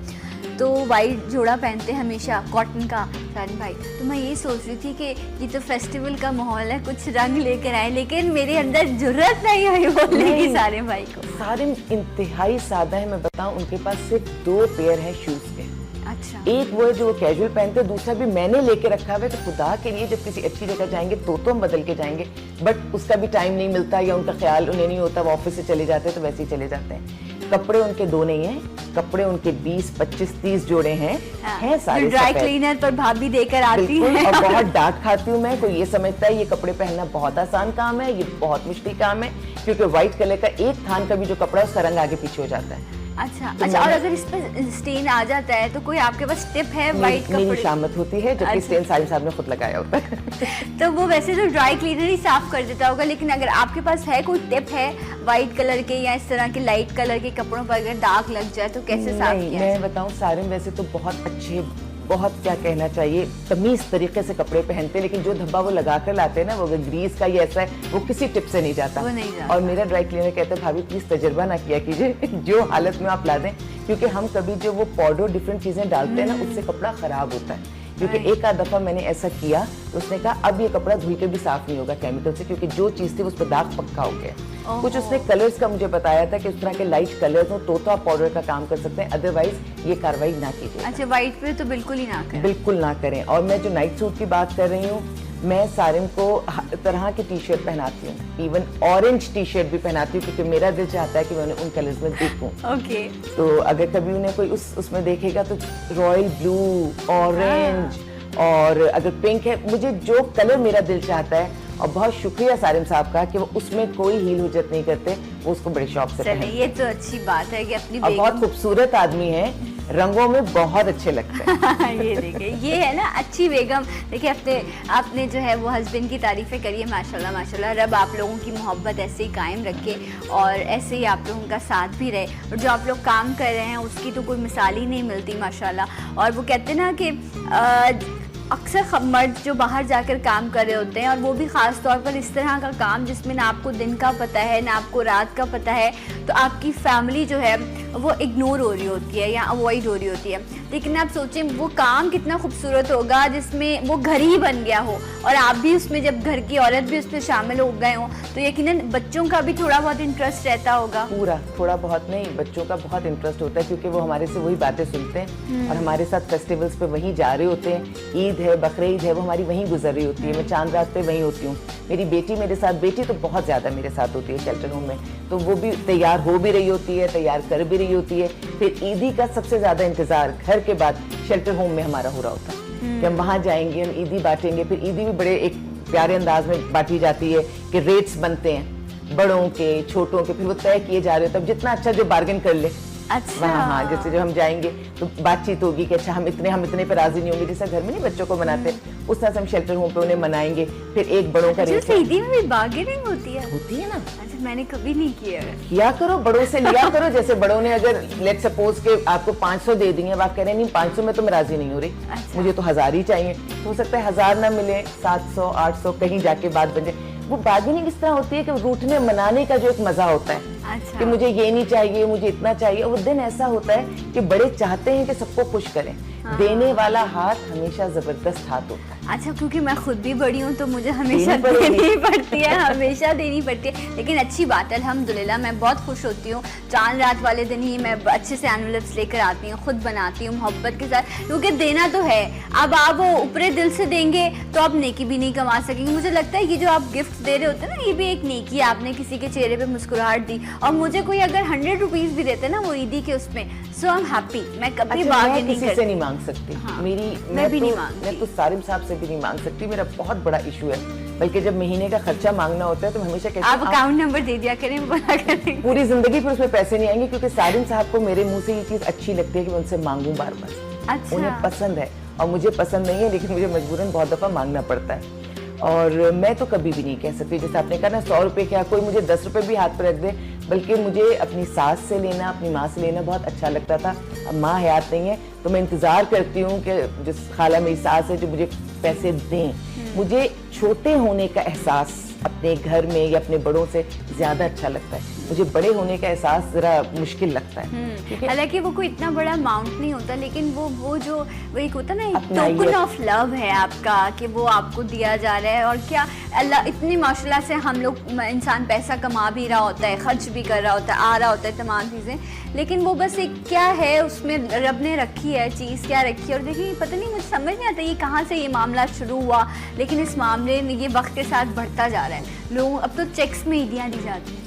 तो वाइट जोड़ा पहनते हैं हमेशा, कॉटन का, सारिम भाई। तो मैं ये सोच रही थी कि ये तो फेस्टिवल का माहौल है, कुछ रंग लेकर आए, लेकिन मेरे अंदर जुर्रत नहीं हुई बोलने की सारिम भाई को। सारिम इंतहाई सादा है, मैं बताऊं, उनके पास सिर्फ 2 पेयर है शूज के। अच्छा। एक वो है जो वो कैजुअल पहनते हैं, दूसरा भी मैंने लेके रखा हुआ है। तो खुदा के लिए जब किसी अच्छी जगह जाएंगे तो हम बदल के जाएंगे, बट उसका भी टाइम नहीं मिलता या उनका ख्याल उन्हें नहीं होता, वो ऑफिस से चले जाते हैं तो वैसे ही चले जाते हैं। कपड़े उनके 2 नहीं हैं, कपड़े उनके 20, 25, 30 जोड़े हैं। हैं सारे ड्राई क्लीनर पर भाभी देकर आती है। और बहुत डांट खाती हूँ मैं। कोई ये समझता है ये कपड़े पहनना बहुत आसान काम है, ये बहुत मुश्किल काम है, क्योंकि व्हाइट कलर का एक थान का भी जो कपड़ा है उसका रंग आगे पीछे हो जाता है। अच्छा, और अगर इस पर स्टेन आ जाता है तो कोई आपके पास टिप है व्हाइट कपड़े? मेरी शामत होती है, जबकि स्टेन सालिम साहब ने खुद लगाया होता है। तो वो वैसे तो ड्राई क्लीनर ही साफ कर देता होगा, लेकिन अगर आपके पास है कोई टिप है व्हाइट कलर के या इस तरह के लाइट कलर के कपड़ों पर अगर दाग लग जाए तो कैसे साफ किया? मैं बताऊं, सारिम वैसे तो बहुत अच्छे, बहुत क्या कहना चाहिए, तमीज तरीके से कपड़े पहनते हैं, लेकिन जो धब्बा वो लगा कर लाते हैं ना, वो ग्रीस का ये ऐसा है, वो किसी टिप से नहीं जाता। और मेरा ड्राई क्लीनर कहता है भाभी प्लीज तजर्बा ना किया कीजिए, जो हालत में आप ला दें, क्योंकि हम कभी जो वो पाउडर डिफरेंट चीजें डालते हैं ना, उससे कपड़ा खराब होता है। क्योंकि एक आध दफा मैंने ऐसा किया तो उसने कहा अब ये कपड़ा धुल के भी साफ नहीं होगा केमिकल से, क्योंकि जो चीज थी उस पर दाग पक्का हो गया। कुछ उसने कलर्स का मुझे बताया था कि उस तरह के लाइट कलर्स हो तो आप पाउडर का काम कर सकते हैं, अदरवाइज ये कार्रवाई ना कीजिए। अच्छा, व्हाइट पे तो बिल्कुल ही ना करें। बिल्कुल ना करें। और मैं जो नाइट सूट की बात कर रही हूँ, मैं सारिम को हर तरह की टी शर्ट पहनाती हूँ, इवन ऑरेंज टी शर्ट भी पहनाती हूँ, क्योंकि मेरा दिल चाहता है कि मैं उन्हें उन कलर्स में देखूं। ओके। तो अगर कभी उन्हें कोई उसमें देखेगा तो रॉयल ब्लू, ऑरेंज और अगर पिंक है, मुझे जो कलर मेरा दिल चाहता है। और बहुत शुक्रिया सारिम साहब का कि वो उसमें कोई हील हुज्जत नहीं करते, वो उसको बड़े शौक से पहनते हैं। ये तो अच्छी बात है कि अपनी और बहुत खूबसूरत आदमी है, रंगों में बहुत अच्छे लगते हैं। ये देखिए, ये है ना अच्छी बेगम। देखिए आपने जो है वो हस्बैंड की तारीफें करिए, माशाल्लाह माशाल्लाह। रब आप लोगों की मोहब्बत ऐसे ही कायम रखे और ऐसे ही आप लोगों का साथ भी रहे, और जो आप लोग काम कर रहे हैं उसकी तो कोई मिसाल ही नहीं मिलती माशाल्लाह। और वो कहते हैं ना कि अक्सर मर्द जो बाहर जाकर काम कर रहे होते हैं, और वो भी ख़ास तौर पर इस तरह का काम जिसमें ना आपको दिन का पता है ना आपको रात का पता है, तो आपकी फैमिली जो है वो इग्नोर हो रही होती है या अवॉइड हो रही होती है। लेकिन आप सोचें वो काम कितना खूबसूरत होगा जिसमें वो घर ही बन गया हो, और आप भी उसमें, जब घर की औरत भी उसमें शामिल हो गए हो, तो यकीनन बच्चों का भी थोड़ा बहुत इंटरेस्ट रहता होगा। पूरा, थोड़ा बहुत नहीं, बच्चों का बहुत इंटरेस्ट होता है, क्योंकि वो हमारे से वही बातें सुनते हैं और हमारे साथ फेस्टिवल्स पे वहीं जा रहे होते हैं। ईद है, बकरीद है, वो हमारी वहीं गुजर रही होती है। मैं चांद रात पे वहीं होती हूँ। मेरी बेटी मेरे साथ, बेटी तो बहुत ज्यादा मेरे साथ होती है शेल्टर होम में, तो वो भी तैयार हो भी रही होती है, तैयार कर भी रही होती है। फिर ईदी का सबसे ज्यादा इंतजार घर के बाद शेल्टर होम में हमारा हो रहा होता है कि हम वहाँ जाएंगे, हम ईदी बांटेंगे। फिर ईदी भी बड़े एक प्यारे अंदाज में बांटी जाती है कि रेट्स बनते हैं बड़ों के छोटों के, फिर वो तय किए जा रहे हो, तब जितना अच्छा जो बार्गेन कर ले। अच्छा। हाँ, जैसे जो हम जाएंगे तो बातचीत होगी कि अच्छा हम इतने पे राजी नहीं होंगे, जैसे घर में नहीं बच्चों को मनाते उस तरह से हम शेल्टर होम पे उन्हें मनाएंगे। फिर एक बड़ों का रेट ईदी में भी बार्गेनिंग होती है ना। अच्छा, मैंने कभी नहीं किया करो, बड़ों से लिया करो। जैसे बड़ों ने अगर लेट सपोज के आपको 500 दे दिए, आप कह रहे नहीं 500 में तो मैं राजी नहीं हो रही, मुझे तो 1000 ही चाहिए, तो हो सकता है 1000 ना मिले, 700 800 कहीं जाके बात बन जाए। वो बार्गेनिंग इस तरह होती है कि रूठने मनाने का जो एक मजा होता है। अच्छा। कि मुझे ये नहीं चाहिए, मुझे इतना चाहिए। वो दिन ऐसा होता है कि बड़े चाहते हैं कि सबको खुश करें। हाँ। देने वाला हाथ हमेशा जबरदस्त हाथ होता है। अच्छा, क्योंकि मैं खुद भी बड़ी हूँ तो मुझे हमेशा देनी पड़ती है, हमेशा देनी पड़ती है। लेकिन अच्छी बात है, अल्हम्दुलिल्लाह, मैं बहुत खुश होती हूँ। चांद रात वाले दिन ही मैं अच्छे से एनवेलप्स लेकर आती हूँ, खुद बनाती हूँ मोहब्बत के साथ, क्योंकि देना तो है। अब आप वो ऊपरे दिल से देंगे तो आप नेकी भी नहीं कमा सकेंगे। मुझे लगता है ये जो आप गिफ्ट दे रहे होते हैं ना, ये भी एक नेकी है। आपने किसी के चेहरे पर मुस्कुराहट दी, और मुझे कोई अगर 100 रुपीज़ भी देते ना वो ईदी के उसमें, सो आई एम हैप्पी। मैं कभी बार्गेनिंग किसी से नहीं मांग सकती। हाँ, मैं भी नहीं मांगती। मैं तो सारिम साहब से भी नहीं मांग सकती, मेरा बहुत बड़ा इशू है। बल्कि जब महीने का खर्चा मांगना होता है तो हमेशा कहती आप अकाउंट नंबर दे दिया करें, बोला करें। पूरी जिंदगी फिर उसमें पैसे नहीं आएंगे, क्योंकि सारिम साहब को मेरे मुंह से ये चीज अच्छी लगती है कि मैं उनसे मांगूं बार बार। अच्छा। उन्हें पसंद है और मुझे पसंद नहीं है, लेकिन मुझे मजबूरन बहुत दफा मांगना पड़ता है। और मैं तो कभी भी नहीं कह सकती, जैसे आपने कहा ना 100 रुपए क्या, कोई मुझे 10 रुपए भी हाथ पर रख दे, बल्कि मुझे अपनी सास से लेना, अपनी माँ से लेना बहुत अच्छा लगता था। अब माँ हयात नहीं है तो मैं इंतजार करती हूँ कि जिस खाला मेरी सास है जो मुझे पैसे दें। मुझे छोटे होने का एहसास अपने घर में या अपने बड़ों से ज्यादा अच्छा लगता है। मुझे बड़े होने का एहसास जरा मुश्किल लगता है। हालांकि वो कोई इतना बड़ा अमाउंट नहीं होता, लेकिन वो जो वो एक होता ना, एक टोकन ऑफ लव है आपका कि वो आपको दिया जा रहा है। और क्या अल्लाह इतनी माशाल्लाह से हम लोग, इंसान पैसा कमा भी रहा होता है, खर्च भी कर रहा होता है, आ रहा होता है तमाम चीज़ें, लेकिन वो बस एक क्या है उसमें रब ने रखी है, चीज़ क्या रखी है। और देखिए पता नहीं, मुझे समझ नहीं आता ये कहाँ से ये मामला शुरू हुआ, लेकिन इस मामले में ये वक्त के साथ बढ़ता जा रहा है। लोग अब तो चेक्स में ईदियाँ दी जाती हैं।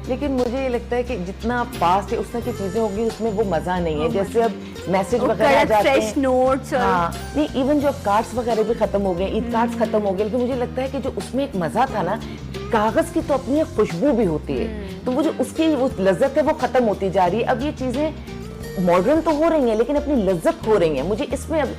लेकिन मुझे ये लगता है कि जितना पास्ट है उस तरह की चीजें होगी उसमें वो मजा नहीं है। जैसे अब मैसेज वगैरह आ जाते हैं, नोट्स, हाँ नहीं, इवन जो कार्ड्स वगैरह भी खत्म हो गए, ईद कार्ड्स खत्म हो गए, लेकिन मुझे लगता है कि जो उसमें एक मजा था ना, कागज की तो अपनी एक खुशबू भी होती है, तो वो जो उसकी वो लज्जत है वो खत्म होती जा रही है। अब ये चीजें मॉडर्न तो हो रही हैं लेकिन अपनी लज्जत हो रही है। मुझे इसमें अब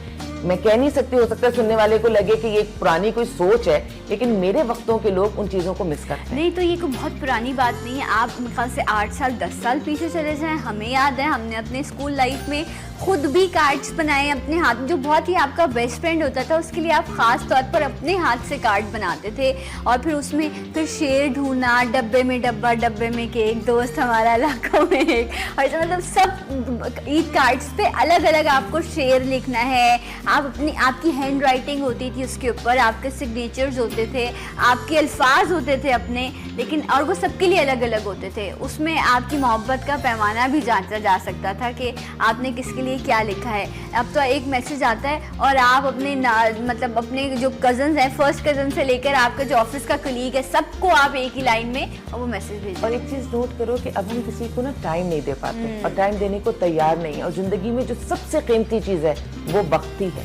मैं कह नहीं सकती, हो सकता है सुनने वाले को लगे कि ये एक पुरानी कोई सोच है, लेकिन मेरे वक्तों के लोग उन चीज़ों को मिस करते हैं। नहीं तो ये कोई बहुत पुरानी बात नहीं है। आप मेरे ख्याल से 8 साल 10 साल पीछे चले जाएं, हमें याद है हमने अपने स्कूल लाइफ में खुद भी कार्ड्स बनाए अपने हाथ, जो बहुत ही आपका बेस्ट फ्रेंड होता था उसके लिए आप खास तौर पर अपने हाथ से कार्ड बनाते थे, और फिर उसमें फिर शेर ढूंढना, डब्बे में डब्बा, डब्बे में केक, दोस्त हमारा लाखों में एक, और ऐसा मतलब सब ईद कार्ड्स पे अलग अलग आपको शेर लिखना है। आप अपनी आपकी हैंड राइटिंग होती थी उसके ऊपर, आपके सिग्नेचर्स होते थे, आपके अल्फाज होते थे अपने, लेकिन और वो सबके लिए अलग अलग होते थे। उसमें आपकी मोहब्बत का पैमाना भी जांचा जा सकता था कि आपने किसके लिए क्या लिखा है। अब तो एक मैसेज आता है और आप अपने मतलब अपने जो कजन्स हैं, फर्स्ट कजन से लेकर आपका जो ऑफिस का कलीग है, सबको आप एक ही लाइन में और वो मैसेज भेजें। और एक चीज नोट करो कि अब हम किसी को ना टाइम नहीं दे पाते और टाइम देने को तैयार नहीं है, और जिंदगी में जो सबसे कीमती चीज है वो वक्त ही है।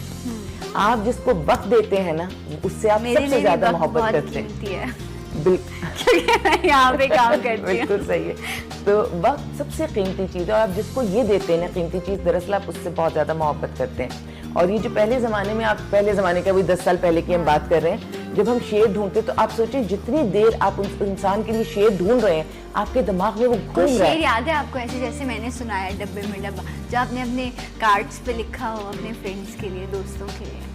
आप जिसको वक्त देते हैं ना, उससे आप सबसे ज्यादा मोहब्बत करते हैं। मैं यहाँ पे काम करती हूँ। बिल्कुल सही है। तो वक्त सबसे कीमती चीज है, और आप जिसको ये देते हैं ना कीमती चीज, दरअसल आप उससे बहुत ज्यादा मोहब्बत करते हैं। और ये जो पहले जमाने में, आप पहले जमाने का वही 10 साल पहले की हम बात कर रहे हैं, जब हम शेर ढूंढते तो आप सोचें जितनी देर आप उस इंसान के लिए शेर ढूंढ रहे हैं, आपके दिमाग में वो घूम रहा है। शेर याद है आपको ऐसे जैसे मैंने सुनाया डब्बे में डब्बा, जो आपने अपने कार्ड्स पे लिखा हो अपने फ्रेंड्स के लिए, दोस्तों के लिए?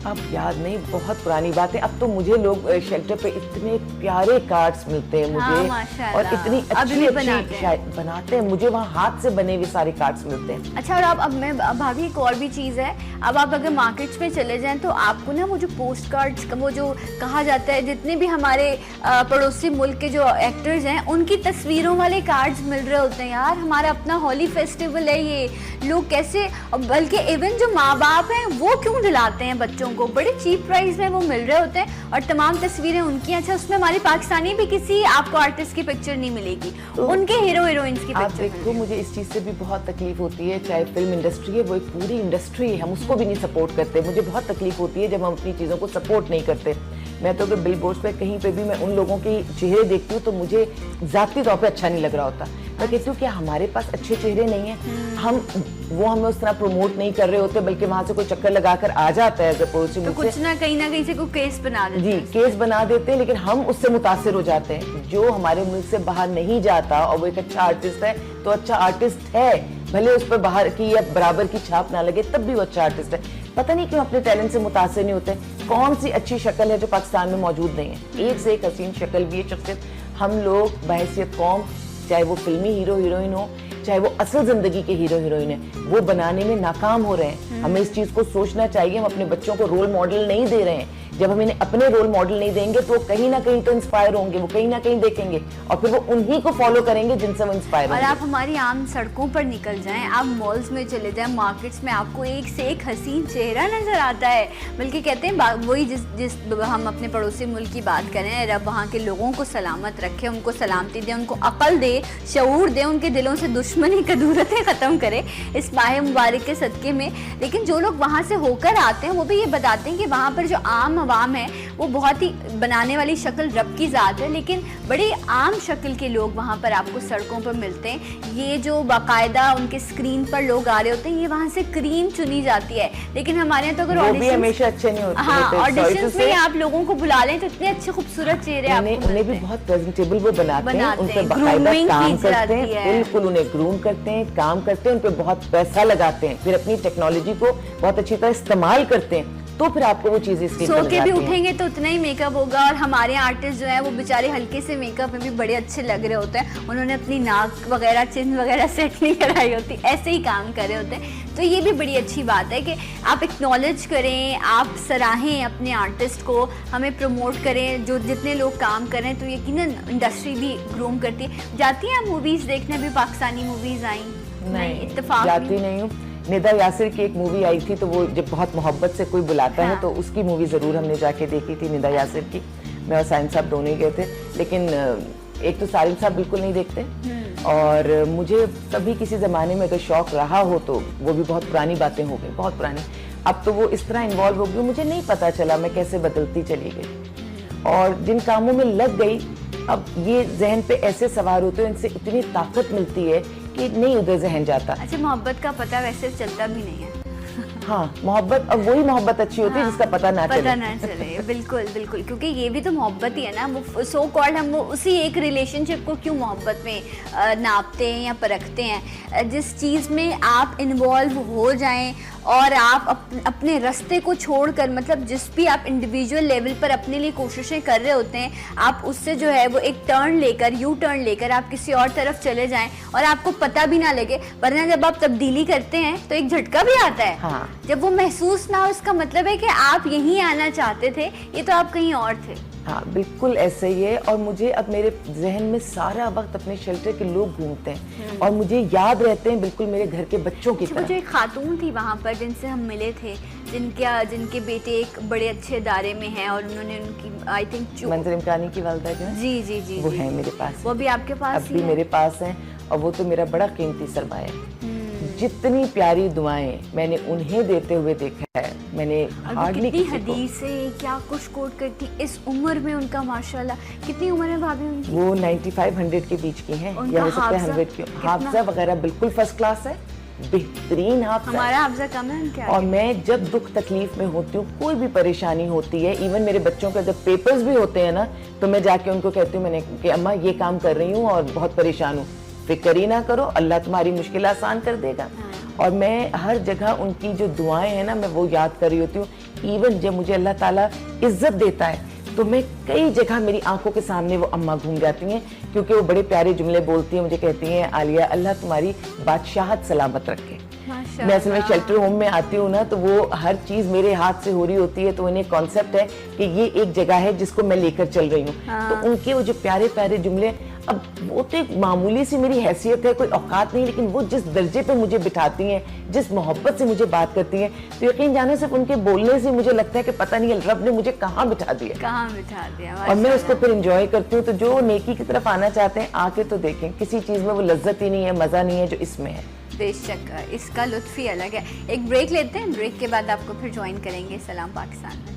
अब याद नहीं, बहुत पुरानी बात है। अब तो मुझे लोग शेल्टर पे इतने प्यारे कार्ड्स मिलते हैं मुझे, हाँ, और इतनी अच्छी बनाते हैं, मुझे वहाँ हाथ से बने हुए सारे कार्ड्स मिलते हैं। अच्छा, और अब मैं भाभी एक और भी चीज़ है, अब आप अगर मार्केट्स में चले जाएं तो आपको ना वो जो पोस्ट कार्ड्स, वो जो कहा जाता है, जितने भी हमारे पड़ोसी मुल्क के जो एक्टर्स हैं उनकी तस्वीरों वाले कार्ड्स मिल रहे होते हैं। यार हमारा अपना होली फेस्टिवल है ये, लोग कैसे, बल्कि इवन जो माँ बाप हैं वो क्यों दिलाते हैं बच्चों को, बड़े चीप प्राइस में वो मिल रहे होते हैं और तमाम तस्वीरें उनकी। अच्छा, उसमें हमारी पाकिस्तानी भी किसी आपको आर्टिस्ट की पिक्चर नहीं मिलेगी, तो उनके हीरो हीरोइंस की आप पिक्चर। देखो, मुझे इस चीज़ से भी बहुत तकलीफ होती है, चाहे फिल्म इंडस्ट्री है, वो एक पूरी इंडस्ट्री है, हम उसको भी नहीं सपोर्ट करते। मुझे बहुत तकलीफ होती है जब हम अपनी चीज़ों को सपोर्ट नहीं करते। मैं तो अगर बिल बोर्ड्स पे कहीं पे भी मैं उन लोगों के चेहरे देखती हूँ तो मुझे ज़ाती तौर पे अच्छा नहीं लग रहा होता। मैं कहती हूँ कि हमारे पास अच्छे चेहरे नहीं हैं, हमें उस तरह प्रमोट नहीं कर रहे होते, बल्कि वहाँ से कोई चक्कर लगाकर आ जाता है, तो कुछ ना कहीं से कोई केस बना देते हैं। जी, केस बना देते हैं, लेकिन हम उससे मुतासिर हो जाते हैं। जो हमारे मुल्क से बाहर नहीं जाता और वो एक अच्छा आर्टिस्ट है तो अच्छा आर्टिस्ट है, भले उस पर बाहर की या बराबर की छाप ना लगे, तब भी वो अच्छा आर्टिस्ट है। पता नहीं क्यों अपने टैलेंट से मुतासिर नहीं होते। कौन सी अच्छी शक्ल है जो पाकिस्तान में मौजूद नहीं है? एक से एक हसीन शक्ल भी है, शख्सियत। हम लोग बहैसियत कौम, चाहे वो फिल्मी हीरो हीरोइन हो, चाहे वो असल जिंदगी के हीरो हीरोइन है, वो बनाने में नाकाम हो रहे हैं। हमें इस चीज को सोचना चाहिए। हम अपने बच्चों को रोल मॉडल नहीं दे रहे हैं। जब हम इन्हें अपने रोल मॉडल नहीं देंगे तो कहीं ना कहीं तो इंस्पायर होंगे, वो कहीं ना कहीं देखेंगे और फिर वो उन्हीं को फॉलो करेंगे जिनसे वो इंस्पायर होंगे। और आप हमारी आम सड़कों पर निकल जाएं, आप मॉल्स में चले जाएं, मार्केट्स में, आपको एक से एक हसीन चेहरा नजर आता है। बल्कि कहते हैं वही जिस हम अपने पड़ोसी मुल्क की बात करें, रब वहाँ के लोगों को सलामत रखे, उनको सलामती दे, उनको अकल दे, शऊर दे, उनके दिलों से दुश्मनी कदूरतें ख़त्म करे इस माह मुबारक के सदक़े में। लेकिन जो लोग वहाँ से होकर आते हैं वो भी ये बताते हैं कि वहाँ पर जो आम अवाम है वो बहुत ही बनाने वाली शक्ल रब की ज़ात है, लेकिन बड़ी आम शक्ल के लोग वहाँ पर आपको सड़कों पर मिलते हैं। ये जो बाकायदा उनके स्क्रीन पर लोग आ रहे होते हैं, ये वहाँ से क्रीम चुनी जाती है। लेकिन हमारे यहाँ तो अगर ऑडिशन हमेशा अच्छे नहीं होते, हाँ, ऑडिशंस में आप लोगों को बुला लें तो इतने अच्छे खूबसूरत चेहरे आपको उन्हें भी बहुत प्रेजेंटेबल वो बनाते हैं, उन पर बाकायदा काम करते हैं, बिल्कुल उन्हें ग्रूम करते हैं, काम करते हैं, उन पर बहुत पैसा लगाते हैं, फिर अपनी टेक्नोलॉजी को बहुत अच्छी तरह इस्तेमाल करते हैं, तो फिर आपको वो चीजें सो के भी उठेंगे तो उतना ही मेकअप होगा। और हमारे आर्टिस्ट जो है वो बेचारे हल्के से मेकअप में भी बड़े अच्छे लग रहे होते हैं, उन्होंने अपनी नाक वगैरह, चिन्ह वगैरह सेट नहीं कराई होती, ऐसे ही काम कर रहे होते हैं। तो ये भी बड़ी अच्छी बात है कि आप एक्नॉलेज करें, आप सराहें अपने आर्टिस्ट को, हमें प्रमोट करें। जो जितने लोग काम करें तो यकीनन इंडस्ट्री भी ग्रूम करती है। जाती हैं आप मूवीज़ देखने? भी पाकिस्तानी मूवीज़ आई? नहीं, इत्तेफाक जाती नहीं हूँ। निदा यासिर की एक मूवी आई थी, तो वो जब बहुत मोहब्बत से कोई बुलाता है तो उसकी मूवी ज़रूर हमने जाके देखी थी, निदा यासिर की। मैं और साइंस साहब दोनों ही गए थे, लेकिन एक तो सारिम साहब बिल्कुल नहीं देखते, और मुझे कभी किसी ज़माने में अगर शौक रहा हो तो वो भी बहुत पुरानी बातें हो गई, बहुत पुरानी। अब तो वो इस तरह इन्वॉल्व हो गई, मुझे नहीं पता चला मैं कैसे बदलती चली गई। और जिन कामों में लग गई, अब ये जहन पे ऐसे सवार होते हैं, इनसे इतनी ताकत मिलती है कि नहीं उधर जहन जाता। अच्छा, मोहब्बत का पता वैसे चलता भी नहीं है। हाँ, मोहब्बत, अब वही मोहब्बत अच्छी होती है जिसका पता ना चले। बिल्कुल बिल्कुल, क्योंकि ये भी तो मोहब्बत ही है ना। वो सो कॉल्ड हम वो उसी एक रिलेशनशिप को क्यों मोहब्बत में नापते हैं या परखते हैं। जिस चीज़ में आप इन्वॉल्व हो जाएं और आप अपने रास्ते को छोड़कर, मतलब जिस भी आप इंडिविजुअल लेवल पर अपने लिए कोशिशें कर रहे होते हैं, आप उससे जो है वो एक टर्न लेकर, यू टर्न लेकर आप किसी और तरफ चले जाएं और आपको पता भी ना लगे। वरना जब आप तब्दीली करते हैं तो एक झटका भी आता है। हाँ। जब वो महसूस ना हो, इसका मतलब है कि आप यहीं आना चाहते थे, ये तो आप कहीं और थे। हाँ, बिल्कुल ऐसे ही है। और मुझे अब मेरे जहन में सारा वक्त अपने शेल्टर के लोग घूमते हैं और मुझे याद रहते हैं बिल्कुल मेरे घर के बच्चों की तरह। वो जो एक खातून थी वहाँ पर जिनसे हम मिले थे, जिनके बेटे एक बड़े अच्छे इदारे में हैं, और उन्होंने उनकी आई थिंक मंजर इमरानी की वालिदा जो है, जी जी जी वो जी, है मेरे पास। वो भी आपके पास अब भी मेरे पास हैं, और वो तो मेरा बड़ा कीमती सरमाया है। जितनी प्यारी दुआएं मैंने उन्हें देते हुए देखा है, मैंने हार्डली कितनी हदीसें क्या कुछ कोट करती इस उम्र में उनका, माशाल्लाह। कितनी उम्र है भाभी उनकी? वो 95-100 के बीच की हैं, या हो सकता है 100 की। हाफजा वगैरह बिल्कुल फर्स्ट क्लास है, बेहतरीन हाफजा। हमारा हाफजा कम है उनके। और मैं जब दुख तकलीफ में होती हूँ, कोई भी परेशानी होती है, इवन मेरे बच्चों के जब पेपर्स भी होते हैं ना, तो मैं जाके उनको कहती हूँ मैंने कि अम्मा ये काम कर रही हूँ और बहुत परेशान हूँ, फिक्र ही ना करो, अल्लाह तुम्हारी मुश्किल आसान कर देगा। और मैं हर जगह उनकी जो दुआएं हैं ना, मैं वो याद कर रही होती हूँ। इवन जब मुझे अल्लाह ताला इज्जत देता है तो मैं कई जगह मेरी आंखों के सामने वो अम्मा घूम जाती हैं, क्योंकि वो बड़े प्यारे जुमले बोलती हैं, मुझे कहती हैं आलिया अल्लाह तुम्हारी बादशाहत सलामत रखे। मैं असल में शेल्टर होम में आती हूँ ना, तो वो हर चीज़ मेरे हाथ से हो रही होती है, तो उन्हें कॉन्सेप्ट है कि ये एक जगह है जिसको मैं लेकर चल रही हूँ। तो उनके वो जो प्यारे प्यारे जुमले, अब वो तो एक मामूली सी मेरी हैसियत है, कोई औकात नहीं, लेकिन वो जिस दर्जे पे मुझे बिठाती हैं, जिस मोहब्बत से मुझे बात करती हैं, तो यकीन जाने सिर्फ उनके बोलने से मुझे लगता है कि पता नहीं रब ने मुझे कहाँ बिठा दिया, और मैं उसको फिर एंजॉय करती हूँ। तो जो नेकी की तरफ आना चाहते हैं आके तो देखें, किसी चीज़ में वो लज्जत ही नहीं है, मज़ा नहीं है जो इसमें है। बेशक, इसका लुत्फ ही अलग है। एक ब्रेक लेते हैं, ब्रेक के बाद आपको फिर ज्वाइन करेंगे सलाम पाकिस्तान में।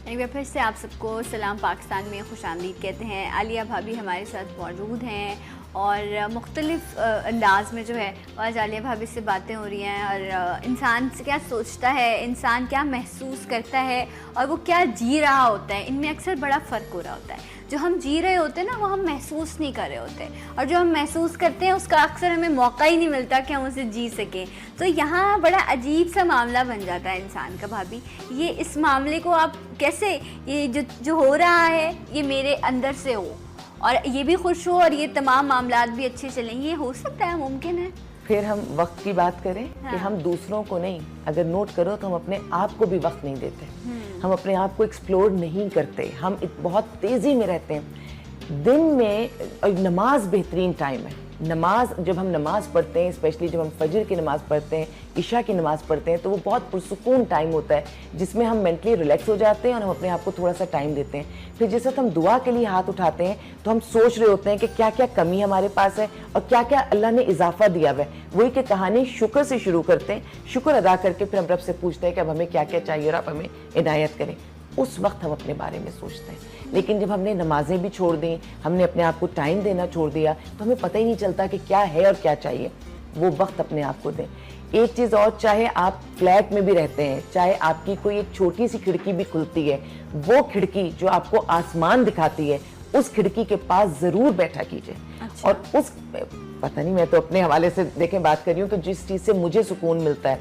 एक बार फिर से आप सबको सलाम पाकिस्तान में खुशामदीद कहते हैं। आलिया भाभी हमारे साथ मौजूद हैं और मुख्तलिफ अंदाज में जो है आज आलिया भाभी से बातें हो रही हैं, और इंसान से क्या सोचता है, इंसान क्या महसूस करता है और वो क्या जी रहा होता है, इनमें अक्सर बड़ा फ़र्क हो रहा होता है। जो हम जी रहे होते हैं ना, वो हम महसूस नहीं कर रहे होते, और जो हम महसूस करते हैं उसका अक्सर हमें मौका ही नहीं मिलता कि हम उसे जी सकें। तो यहाँ बड़ा अजीब सा मामला बन जाता है इंसान का। भाभी, ये इस मामले को आप कैसे, ये जो हो रहा है ये मेरे अंदर से हो और ये भी खुश हो और ये तमाम मामलात भी अच्छे चलें, ये हो सकता है, मुमकिन है? फिर हम वक्त की बात करें कि हम दूसरों को नहीं, अगर नोट करो तो हम अपने आप को भी वक्त नहीं देते, हम अपने आप को एक्सप्लोर नहीं करते, हम बहुत तेज़ी में रहते हैं। दिन में नमाज बेहतरीन टाइम है। नमाज, जब हम नमाज पढ़ते हैं, स्पेशली जब हम फजर की नमाज़ पढ़ते हैं, इशा की नमाज़ पढ़ते हैं, तो वो बहुत पुरसुकून टाइम होता है जिसमें हम मेंटली रिलैक्स हो जाते हैं और हम अपने आप को थोड़ा सा टाइम देते हैं। फिर जिस वक्त हम दुआ के लिए हाथ उठाते हैं तो हम सोच रहे होते हैं कि क्या क्या कमी हमारे पास है और क्या क्या अल्लाह ने इजाफा दिया हुआ है। वही कि कहानी शुक्र से शुरू करते हैं, शुक्र अदा करके फिर हम रब से पूछते हैं कि अब हमें क्या क्या चाहिए और आप हमें इनायत करें। उस वक्त हम अपने बारे में सोचते हैं। लेकिन जब हमने नमाजें भी छोड़ दी, हमने अपने आप को टाइम देना छोड़ दिया, तो हमें पता ही नहीं चलता कि क्या है और क्या चाहिए। वो वक्त अपने आप को दें। एक चीज़ और, चाहे आप फ्लैट में भी रहते हैं, चाहे आपकी कोई एक छोटी सी खिड़की भी खुलती है, वो खिड़की जो आपको आसमान दिखाती है, उस खिड़की के पास ज़रूर बैठा कीजिए। अच्छा। और उस, पता नहीं, मैं तो अपने हवाले से देखें बात कर रही हूँ, तो जिस चीज़ से मुझे सुकून मिलता है,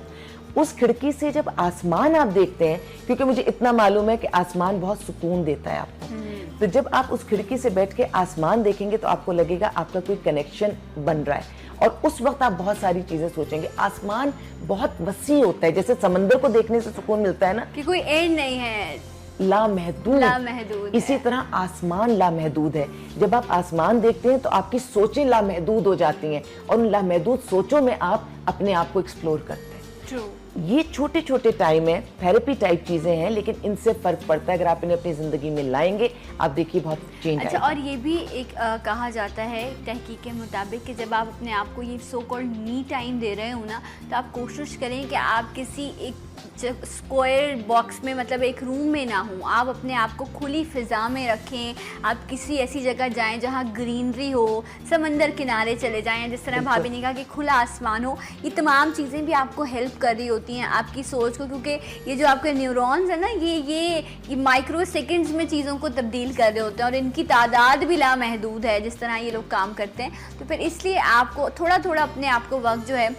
उस खिड़की से जब आसमान आप देखते हैं, क्योंकि मुझे इतना मालूम है कि आसमान बहुत सुकून देता है आपको, तो जब आप उस खिड़की से बैठ के आसमान देखेंगे तो आपको लगेगा आपका कोई कनेक्शन बन रहा है, और उस वक्त आप बहुत सारी चीजें सोचेंगे। आसमान बहुत वसी होता है, जैसे समंदर को देखने से सुकून मिलता है ना, कि कोई एंड नहीं है, लामहदूद। इसी तरह आसमान लामहदूद है। जब आप आसमान देखते हैं तो आपकी सोचें लामहदूद हो जाती हैं और उन लामहदूद सोचों में आप अपने आप को एक्सप्लोर करते हैं। True. ये छोटे छोटे टाइम है, थेरेपी टाइप चीजें हैं, लेकिन इनसे फर्क पड़ता है। अगर आप इन्हें अपनी जिंदगी में लाएंगे आप देखिए बहुत चेंज अच्छा आएगा। और ये भी एक कहा जाता है तहकीक के मुताबिक कि जब आप अपने आप को ये सो कॉल्ड मी टाइम दे रहे हो ना, तो आप कोशिश करें कि आप किसी एक स्क्वायर बॉक्स में, मतलब एक रूम में ना हो, आप अपने आप को खुली फ़िज़ा में रखें। आप किसी ऐसी जगह जाएं जहां ग्रीनरी हो, समंदर किनारे चले जाएं, जिस तरह भाभी ने कहा कि खुला आसमान हो। ये तमाम चीज़ें भी आपको हेल्प कर रही होती हैं आपकी सोच को, क्योंकि ये जो आपके न्यूरॉन्स हैं ना, ये माइक्रो सेकेंड्स में चीज़ों को तब्दील कर रहे होते हैं और इनकी तादाद भी लामहदूद है जिस तरह ये लोग काम करते हैं। तो फिर इसलिए आपको थोड़ा थोड़ा अपने आप को वक्त जो है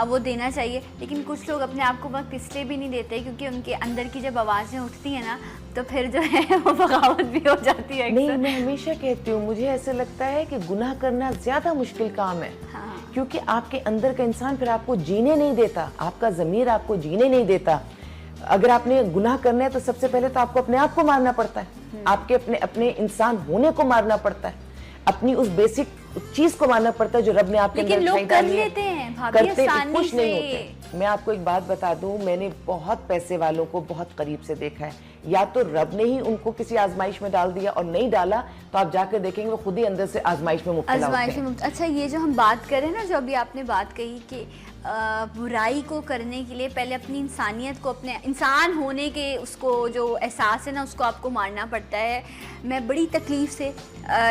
वो देना चाहिए। लेकिन कुछ लोग अपने आप को वक्त इसलिए भी नहीं देते क्योंकि उनके अंदर की जब आवाज़ें उठती हैं ना, तो फिर जो है वो बगावत भी हो जाती है। नहीं, मैं हमेशा कहती हूँ, मुझे ऐसा लगता है कि गुनाह करना ज्यादा मुश्किल काम है। हाँ। क्योंकि आपके अंदर का इंसान फिर आपको जीने नहीं देता, आपका ज़मीर आपको जीने नहीं देता। अगर आपने गुनाह करना है तो सबसे पहले तो आपको अपने आप को मारना पड़ता है, आपके अपने इंसान होने को मारना पड़ता है, अपनी उस बेसिक चीज को मानना पड़ता है जो रब ने आपके अंदर लोग कर लेते हैं भाभी, करते आसानी कुछ से। नहीं होते। मैं आपको एक बात बता दूं, मैंने बहुत पैसे वालों को बहुत करीब से देखा है। या तो रब ने ही उनको किसी आजमाइश में डाल दिया और नहीं डाला तो आप जाकर देखेंगे वो खुद ही अंदर से आजमाइश में मुब्तला होते हैं। अच्छा, ये जो हम बात करें ना, जो अभी आपने बात कही कि बुराई को करने के लिए पहले अपनी इंसानियत को, अपने इंसान होने के उसको जो एहसास है ना, उसको आपको मारना पड़ता है। मैं बड़ी तकलीफ़ से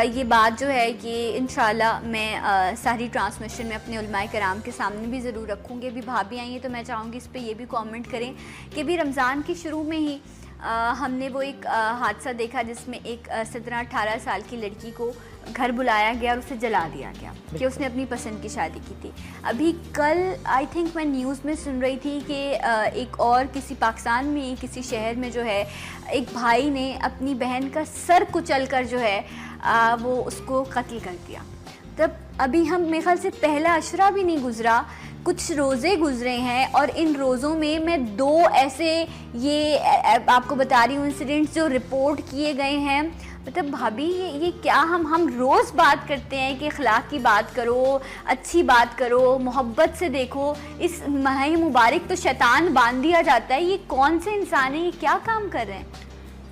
ये बात जो है कि इंशाल्लाह मैं सारी ट्रांसमिशन में अपने उलमाए कराम के सामने भी ज़रूर रखूँगी। अभी भाभी आई हैं तो मैं चाहूँगी इस पर ये भी कमेंट करें कि भी रमज़ान के शुरू में ही हमने वो एक हादसा देखा जिसमें एक 17-18 साल की लड़की को घर बुलाया गया और उसे जला दिया गया कि उसने अपनी पसंद की शादी की थी। अभी कल आई थिंक मैं न्यूज़ में सुन रही थी कि एक और किसी पाकिस्तान में किसी शहर में जो है एक भाई ने अपनी बहन का सर कुचल कर जो है वो उसको कत्ल कर दिया। तब अभी हम मेरे ख्याल से पहला अशरा भी नहीं गुजरा, कुछ रोज़े गुजरे हैं और इन रोज़ों में मैं 2 ऐसे ये आपको बता रही हूँ इंसिडेंट्स जो रिपोर्ट किए गए हैं। मतलब भाभी ये क्या हम रोज़ बात करते हैं कि अखलाक की बात करो, अच्छी बात करो, मोहब्बत से देखो। इस माह मुबारक तो शैतान बांध दिया जाता है। ये कौन से इंसान है, ये क्या काम कर रहे हैं?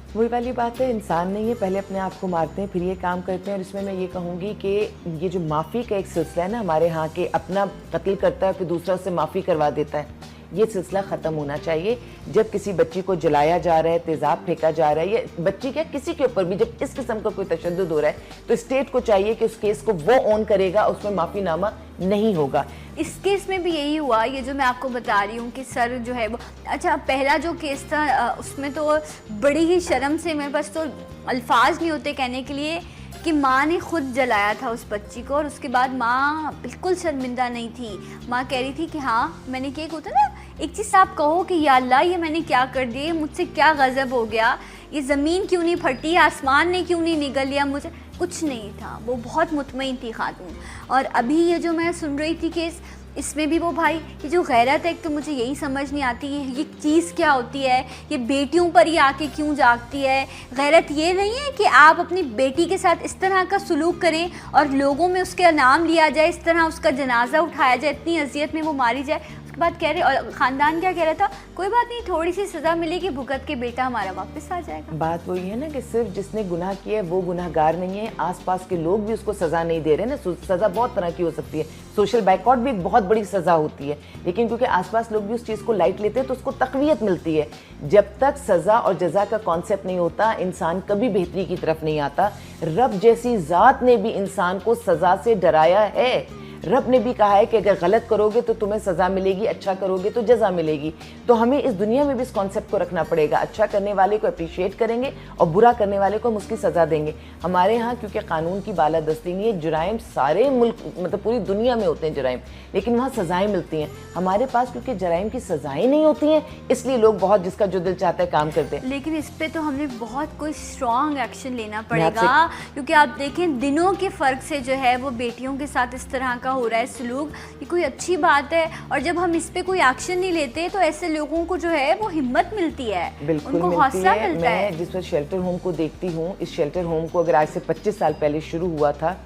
वही वाली बात है, इंसान नहीं है, पहले अपने आप को मारते हैं फिर ये काम करते हैं। और इसमें मैं ये कहूँगी कि ये जो माफ़ी का एक सिलसिला है ना हमारे यहाँ के, अपना कत्ल करता है फिर दूसरा उससे माफ़ी करवा देता है, ये सिलसिला ख़त्म होना चाहिए। जब किसी बच्ची को जलाया जा रहा है, तेज़ाब फेंका जा रहा है, या बच्ची क्या किसी के ऊपर भी जब इस किस्म का कोई तशद्दुद हो रहा है तो स्टेट को चाहिए कि उस केस को वो ऑन करेगा, उसमें माफ़ीनामा नहीं होगा। इस केस में भी यही हुआ, ये जो मैं आपको बता रही हूँ कि सर जो है वो, अच्छा पहला जो केस था उसमें तो बड़ी ही शर्म से, मेरे पास तो अल्फाज नहीं होते कहने के लिए कि माँ ने खुद जलाया था उस बच्ची को और उसके बाद माँ बिल्कुल शर्मिंदा नहीं थी। माँ कह रही थी कि हाँ मैंने क्या, होता ना एक चीज़ आप कहो कि या अल्लाह ये मैंने क्या कर दिया, मुझसे क्या गज़ब हो गया, ये ज़मीन क्यों नहीं फटी, आसमान ने क्यों नहीं निगल लिया मुझे, कुछ नहीं था। वो बहुत मुतमईन थी खातून। और अभी ये जो मैं सुन रही थी कि इसमें भी वो भाई, ये जो गैरत है, तो मुझे यही समझ नहीं आती ये चीज़ क्या होती है, ये बेटियों पर ही आके क्यों जागती है। गैरत ये नहीं है कि आप अपनी बेटी के साथ इस तरह का सलूक करें और लोगों में उसका नाम लिया जाए, इस तरह उसका जनाजा उठाया जाए, इतनी अजियत में वो मारी जाए। उसके बाद कह रहे, और ख़ानदान क्या कह रहा था, कोई बात नहीं, थोड़ी सी सज़ा मिलेगी, भुगत के बेटा हमारा वापस आ जाएगा। बात वही है ना कि सिर्फ जिसने गुनाह किया है वो गुनाहगार नहीं है, आसपास के लोग भी उसको सज़ा नहीं दे रहे ना। सज़ा बहुत तरह की हो सकती है, सोशल बाइकआउट भी एक बहुत बड़ी सज़ा होती है, लेकिन क्योंकि आसपास लोग भी उस चीज़ को लाइट लेते हैं तो उसको तक़वियत मिलती है। जब तक सज़ा और जज़ा का कॉन्सेप्ट नहीं होता इंसान कभी बेहतरी की तरफ नहीं आता। रब जैसी ज़ात ने भी इंसान को सज़ा से डराया है। रब ने भी कहा है कि अगर गलत करोगे तो तुम्हें सज़ा मिलेगी, अच्छा करोगे तो जज़ा मिलेगी। तो हमें इस दुनिया में भी इस कॉन्सेप्ट को रखना पड़ेगा। अच्छा करने वाले को अप्रिशिएट करेंगे और बुरा करने वाले को हम उसकी सज़ा देंगे। हमारे यहाँ क्योंकि कानून की बालादस्ती नहीं है, जुराइम सारे मुल्क मतलब पूरी दुनिया में होते हैं जुराइम, लेकिन वहाँ सज़ाएँ मिलती हैं। हमारे पास क्योंकि जुराइम की सज़ाएँ नहीं होती हैं, इसलिए लोग बहुत जिसका जो दिल चाहता है काम करते हैं। लेकिन इस पर तो हमने बहुत कोई स्ट्रॉन्ग एक्शन लेना पड़ेगा, क्योंकि आप देखें दिनों के फ़र्क से जो है वो बेटियों के साथ इस तरह का हो रहा है सलूक, ये कोई अच्छी बात है। और जब हम इस पे कोई एक्शन नहीं लेते तो ऐसे लोगों को जो है वो हिम्मत मिलती है, उनको हौसला मिलता है। मैं जिस वक्त शेल्टर होम को देखती हूँ, इस शेल्टर होम को अगर आज से 25 साल पहले शुरू हुआ था,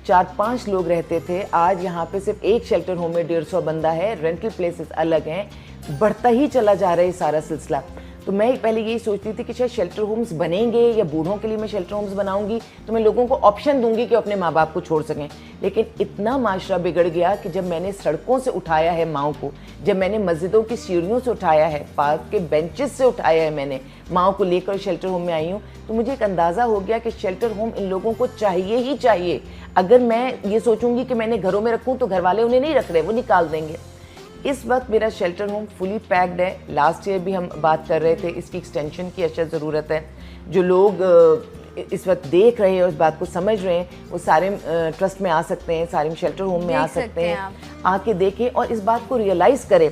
4-5 लोग रहते थे, आज यहाँ पे सिर्फ एक शेल्टर होम में 150 बंदा है, रेंटल प्लेसेस अलग हैं, बढ़ता ही चला जा रहा है सारा सिलसिला। तो मैं पहले यही सोचती थी कि शायद शेल्टर होम्स बनेंगे या बूढ़ों के लिए मैं शेल्टर होम्स बनाऊंगी तो मैं लोगों को ऑप्शन दूंगी कि अपने माँ बाप को छोड़ सकें। लेकिन इतना माशरा बिगड़ गया कि जब मैंने सड़कों से उठाया है माओ को, जब मैंने मस्जिदों की सीढ़ियों से उठाया है, पार्क के बेंचेस से उठाया है, मैंने माओ को लेकर शेल्टर होम में आई हूँ, तो मुझे एक अंदाज़ा हो गया कि शेल्टर होम इन लोगों को चाहिए ही चाहिए। अगर मैं ये सोचूंगी कि मैंने घरों में रखूँ तो घर वाले उन्हें नहीं रख रहे, वो निकाल देंगे। इस वक्त मेरा शेल्टर होम फुली पैक्ड है। लास्ट ईयर भी हम बात कर रहे थे इसकी एक्सटेंशन की अच्छा ज़रूरत है। जो लोग इस वक्त देख रहे हैं और इस बात को समझ रहे हैं वो सारे ट्रस्ट में आ सकते हैं, सारे शेल्टर होम में आ सकते हैं, आके देखें और इस बात को रियलाइज़ करें।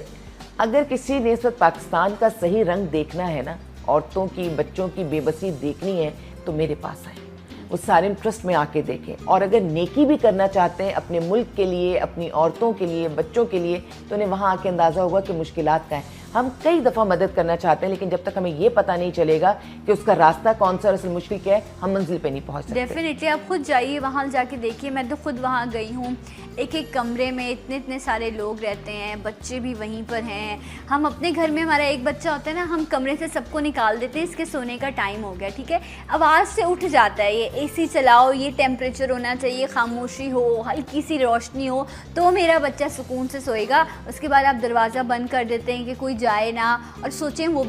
अगर किसी ने इस वक्त पाकिस्तान का सही रंग देखना है ना, औरतों की, बच्चों की बेबसी देखनी है, तो मेरे पास आए, उस सारे ट्रस्ट में आके देखें। और अगर नेकी भी करना चाहते हैं अपने मुल्क के लिए, अपनी औरतों के लिए, बच्चों के लिए, तो उन्हें वहाँ आके अंदाज़ा होगा कि मुश्किलात क्या है। हम कई दफ़ा मदद करना चाहते हैं, लेकिन जब तक हमें ये पता नहीं चलेगा कि उसका रास्ता कौन सा और असल मुश्किल क्या है, हम मंजिल पे नहीं पहुँच सकते। डेफिनेटली आप खुद जाइए, वहाँ जाके देखिए। मैं तो खुद वहाँ गई हूँ, एक एक कमरे में इतने इतने सारे लोग रहते हैं, बच्चे भी वहीं पर हैं। हम अपने घर में, हमारा एक बच्चा होता है ना, हम कमरे से सबको निकाल देते हैं, इसके सोने का टाइम हो गया, ठीक है, आवाज़ से उठ जाता है, ये एसी चलाओ, ये टेम्परेचर होना चाहिए, खामोशी हो, हल्की सी रोशनी हो, तो मेरा बच्चा सुकून से सोएगा। उसके बाद आप दरवाज़ा बंद कर देते हैं कि कोई जाए ना। और सोचें वो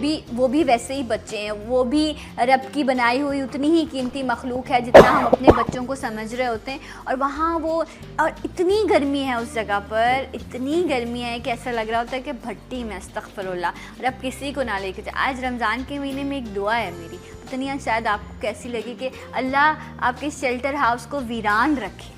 भी वैसे ही बच्चे हैं, वो भी रब की बनाई हुई उतनी ही कीमती मखलूक है जितना हम अपने बच्चों को समझ रहे होते हैं। और वहाँ वो, और इतनी गर्मी है उस जगह पर, इतनी गर्मी है कि ऐसा लग रहा होता है कि भट्टी में, अस्तगफिरुल्लाह, रब किसी को ना लेके जाए। आज रमज़ान के महीने में एक दुआ है मेरी, पता नहीं शायद आपको कैसी लगी, कि अल्लाह आपके शेल्टर हाउस को वीरान रखे,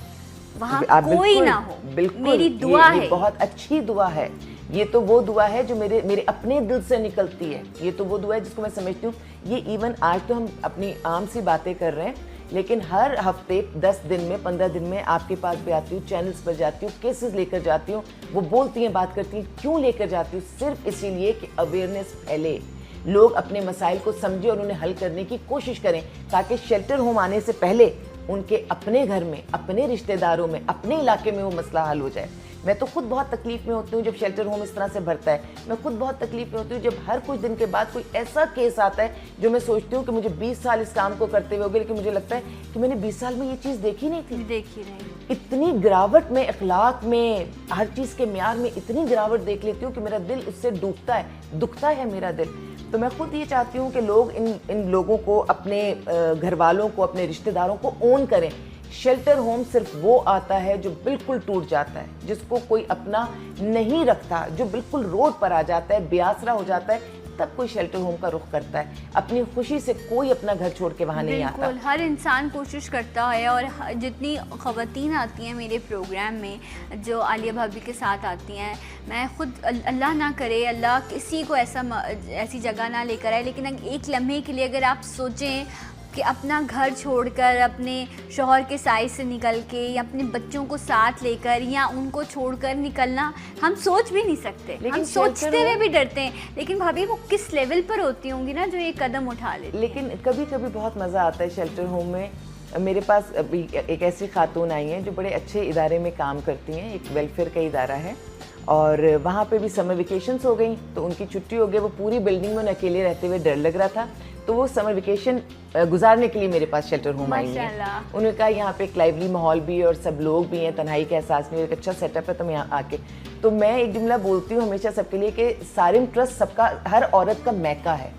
वहाँ कोई ना हो। मेरी दुआ है, बहुत अच्छी दुआ है। ये तो वो दुआ है जो मेरे अपने दिल से निकलती है। ये तो वो दुआ है जिसको मैं समझती हूँ। ये इवन आज तो हम अपनी आम सी बातें कर रहे हैं, लेकिन हर हफ्ते 10 दिन में, 15 दिन में आपके पास भी आती हूँ, चैनल्स पर जाती हूँ, केसेस लेकर जाती हूँ, वो बोलती हैं, बात करती हैं। क्यों लेकर जाती हूँ? सिर्फ इसीलिए कि अवेयरनेस फैले, लोग अपने मसाइल को समझें और उन्हें हल करने की कोशिश करें, ताकि शेल्टर होम आने से पहले उनके अपने घर में, अपने रिश्तेदारों में, अपने इलाके में वो मसला हल हो जाए। मैं तो खुद बहुत तकलीफ में होती हूँ जब शेल्टर होम इस तरह से भरता है। मैं खुद बहुत तकलीफ में होती हूँ जब हर कुछ दिन के बाद कोई ऐसा केस आता है जो मैं सोचती हूँ कि मुझे 20 साल इस काम को करते हुए हो गए, लेकिन मुझे लगता है कि मैंने 20 साल में ये चीज़ देखी नहीं थी। देखी नहीं। इतनी गिरावट में, अखलाक में, हर चीज़ के म्यार में इतनी गिरावट देख लेती हूँ कि मेरा दिल उससे डूबता है, दुखता है मेरा दिल। तो मैं खुद ये चाहती हूँ कि लोग इन लोगों को, अपने घर वालों को, अपने रिश्तेदारों को ओन करें। शेल्टर होम सिर्फ वो आता है जो बिल्कुल टूट जाता है, जिसको कोई अपना नहीं रखता, जो बिल्कुल रोड पर आ जाता है, बेआसरा हो जाता है, तब कोई शेल्टर होम का रुख करता है। अपनी खुशी से कोई अपना घर छोड़ के वहाँ नहीं आता। हर इंसान कोशिश करता है। और जितनी ख़वातीन आती हैं मेरे प्रोग्राम में, जो आलिया भाभी के साथ आती हैं, मैं खुद, अल्लाह ना करे, अल्लाह किसी को ऐसी जगह ना लेकर आए, लेकिन एक लम्हे के लिए अगर आप सोचें कि अपना घर छोड़कर, अपने शौहर के साइड से निकल के, या अपने बच्चों को साथ लेकर, या उनको छोड़कर निकलना, हम सोच भी नहीं सकते। हम सोचते हुए भी डरते हैं, लेकिन भाभी वो किस लेवल पर होती होंगी ना जो ये कदम उठा लेती। लेकिन कभी कभी बहुत मज़ा आता है शेल्टर होम में। मेरे पास अभी एक ऐसी खातून आई हैं जो बड़े अच्छे इदारे में काम करती हैं, एक वेलफेयर का इदारा है, और वहाँ पे भी समर वेकेशंस हो गई तो उनकी छुट्टी हो गई। वो पूरी बिल्डिंग में अकेले रहते हुए डर लग रहा था, तो वो समर वेकेशन गुजारने के लिए मेरे पास शेल्टर होम आई है। उन्होंने कहा यहाँ पे एक लाइवली माहौल भी है और सब लोग भी हैं, तन्हाई का एहसास नहीं, एक अच्छा सेटअप है, तो मैं यहाँ आके, तो मैं एक जुमला बोलती हूँ हमेशा सबके लिए कि सारिम ट्रस्ट सबका, हर औरत का मैका है।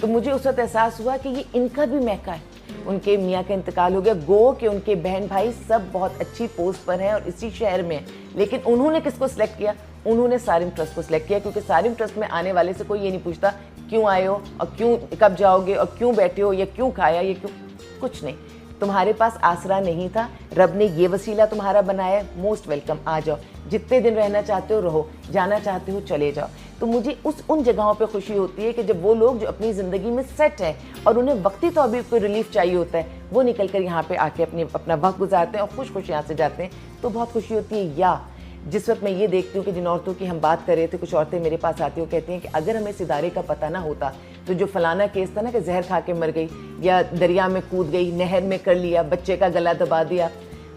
तो मुझे उस वक्त एहसास हुआ कि ये इनका भी मैका है। उनके मियाँ का इंतकाल हो गया, गो कि उनके बहन भाई सब बहुत अच्छी पोस्ट पर हैं और इसी शहर में, लेकिन उन्होंने किसको सिलेक्ट किया? उन्होंने सारिम ट्रस्ट को सिलेक्ट किया, क्योंकि सारिम ट्रस्ट में आने वाले से कोई ये नहीं पूछता क्यों आए हो और क्यों, कब जाओगे और क्यों बैठे हो या क्यों खाया, ये क्यों, कुछ नहीं। तुम्हारे पास आसरा नहीं था, रब ने ये वसीला तुम्हारा बनाया, मोस्ट वेलकम, आ जाओ, जितने दिन रहना चाहते हो रहो, जाना चाहते हो चले जाओ। तो मुझे उन जगहों पे खुशी होती है कि जब वो लोग जो अपनी ज़िंदगी में सेट है और उन्हें वक्ती तौर पर कोई रिलीफ चाहिए होता है, वो निकल कर यहाँ पे आके अपना वक्त गुजारते हैं और खुश खुश यहाँ से जाते हैं, तो बहुत खुशी होती है। या जिस वक्त मैं ये देखती हूँ कि जिन औरतों की हम बात कर रहे थे, कुछ औरतें मेरे पास आती हैं, कहती हैं कि अगर हमें इस इदारे का पता ना होता तो जो फलाना केस था ना कि जहर खा के मर गई या दरिया में कूद गई, नहर में कर लिया, बच्चे का गला दबा दिया,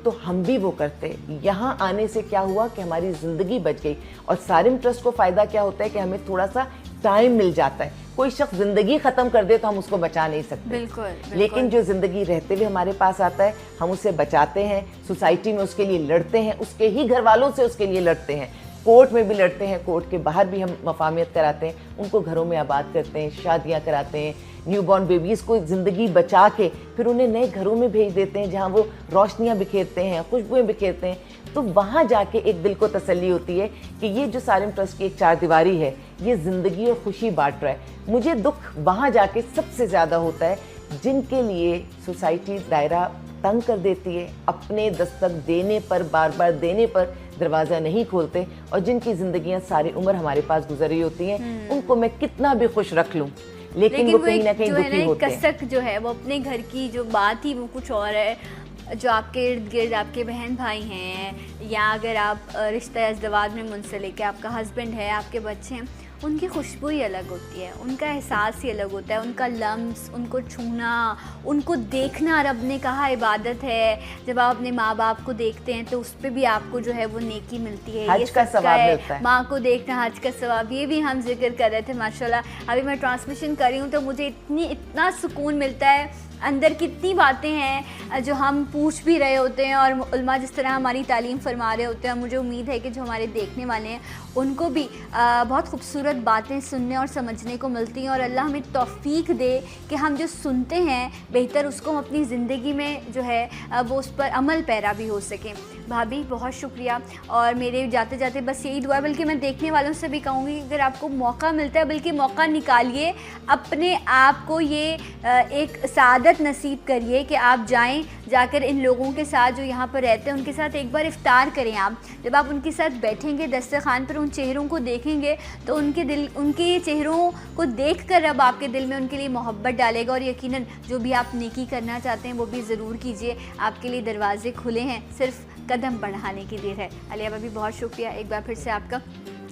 तो हम भी वो करते। यहाँ आने से क्या हुआ कि हमारी ज़िंदगी बच गई। और सारिम ट्रस्ट को फ़ायदा क्या होता है कि हमें थोड़ा सा टाइम मिल जाता है। कोई शख्स ज़िंदगी ख़त्म कर दे तो हम उसको बचा नहीं सकते, बिल्कुल। लेकिन जो ज़िंदगी रहते हुए हमारे पास आता है, हम उसे बचाते हैं, सोसाइटी में उसके लिए लड़ते हैं, उसके ही घर वालों से उसके लिए लड़ते हैं, कोर्ट में भी लड़ते हैं, कोर्ट के बाहर भी हम मफाहमियत कराते हैं, उनको घरों में आबाद करते हैं, शादियाँ कराते हैं, न्यूबॉर्न बेबीज़ को ज़िंदगी बचा के फिर उन्हें नए घरों में भेज देते हैं जहाँ वो रोशनियाँ बिखेरते हैं, खुशबुएँ बिखेरते हैं। तो वहाँ जाके एक दिल को तसल्ली होती है कि ये जो सारिम ट्रस्ट की एक चारदीवारी है, ये ज़िंदगी और खुशी बांट रहा है। मुझे दुख वहाँ जाके सबसे ज़्यादा होता है जिनके लिए सोसाइटी दायरा तंग कर देती है, अपने दस्तक देने पर, बार बार देने पर दरवाज़ा नहीं खोलते, और जिनकी ज़िंदगियाँ सारी उम्र हमारे पास गुजर रही होती हैं, उनको मैं कितना भी खुश रख लूँ लेकिन वो कहीं ना कहीं दुखी होते हैं। कसक जो है वो अपने घर की जो बात ही वो कुछ और है, जो आपके इर्द गिर्द आपके बहन भाई हैं, या अगर आप रिश्ता अज़दवाज में मुंसलिक है, आपका हस्बैंड है, आपके बच्चे हैं, उनकी खुशबू ही अलग होती है, उनका एहसास ही अलग होता है, उनका लम्स, उनको छूना, उनको देखना। रब ने कहा इबादत है, जब आप अपने माँ बाप को देखते हैं तो उस पर भी आपको जो है वो नेकी मिलती है, हज का सवाब मिलता है। माँ को देखना हज का सवाब, ये भी हम जिक्र कर रहे थे माशाल्लाह। अभी मैं ट्रांसमिशन कर रही हूँ तो मुझे इतना सुकून मिलता है, अंदर कितनी बातें हैं जो हम पूछ भी रहे होते हैं, और उलमा जिस तरह हमारी तालीम फरमा रहे होते हैं। मुझे उम्मीद है कि जो हमारे देखने वाले हैं उनको भी बहुत खूबसूरत बातें सुनने और समझने को मिलती हैं, और अल्लाह हमें तौफीक दे कि हम जो सुनते हैं बेहतर उसको हम अपनी ज़िंदगी में जो है वो उस पर अमल पैरा भी हो सकें। भाभी बहुत शुक्रिया, और मेरे जाते जाते बस यही दुआ, बल्कि मैं देखने वालों से भी कहूँगी अगर आपको मौका मिलता है बल्कि मौका निकालिए, अपने आप को ये एक सादत नसीब करिए कि आप जाकर इन लोगों के साथ जो यहाँ पर रहते हैं उनके साथ एक बार इफ्तार करें। आप जब आप उनके साथ बैठेंगे दस्तरखान पर, उन चेहरों को देखेंगे तो उनके चेहरों को देखकर रब आपके दिल में उनके लिए मोहब्बत डालेगा, और यकीनन जो भी आप नेकी करना चाहते हैं वो भी ज़रूर कीजिए। आपके लिए दरवाजे खुले हैं, सिर्फ कदम बढ़ाने की देर है। अलिया भाभी बहुत शुक्रिया एक बार फिर से आपका,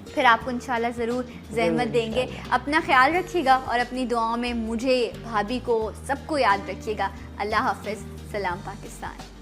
फिर आपको इंशाल्लाह ज़रूर ज़हमत देंगे। अपना ख्याल रखिएगा और अपनी दुआओं में मुझे, भाभी को, सबको याद रखिएगा। अल्लाह हाफ़िज़। सलाम पाकिस्तान।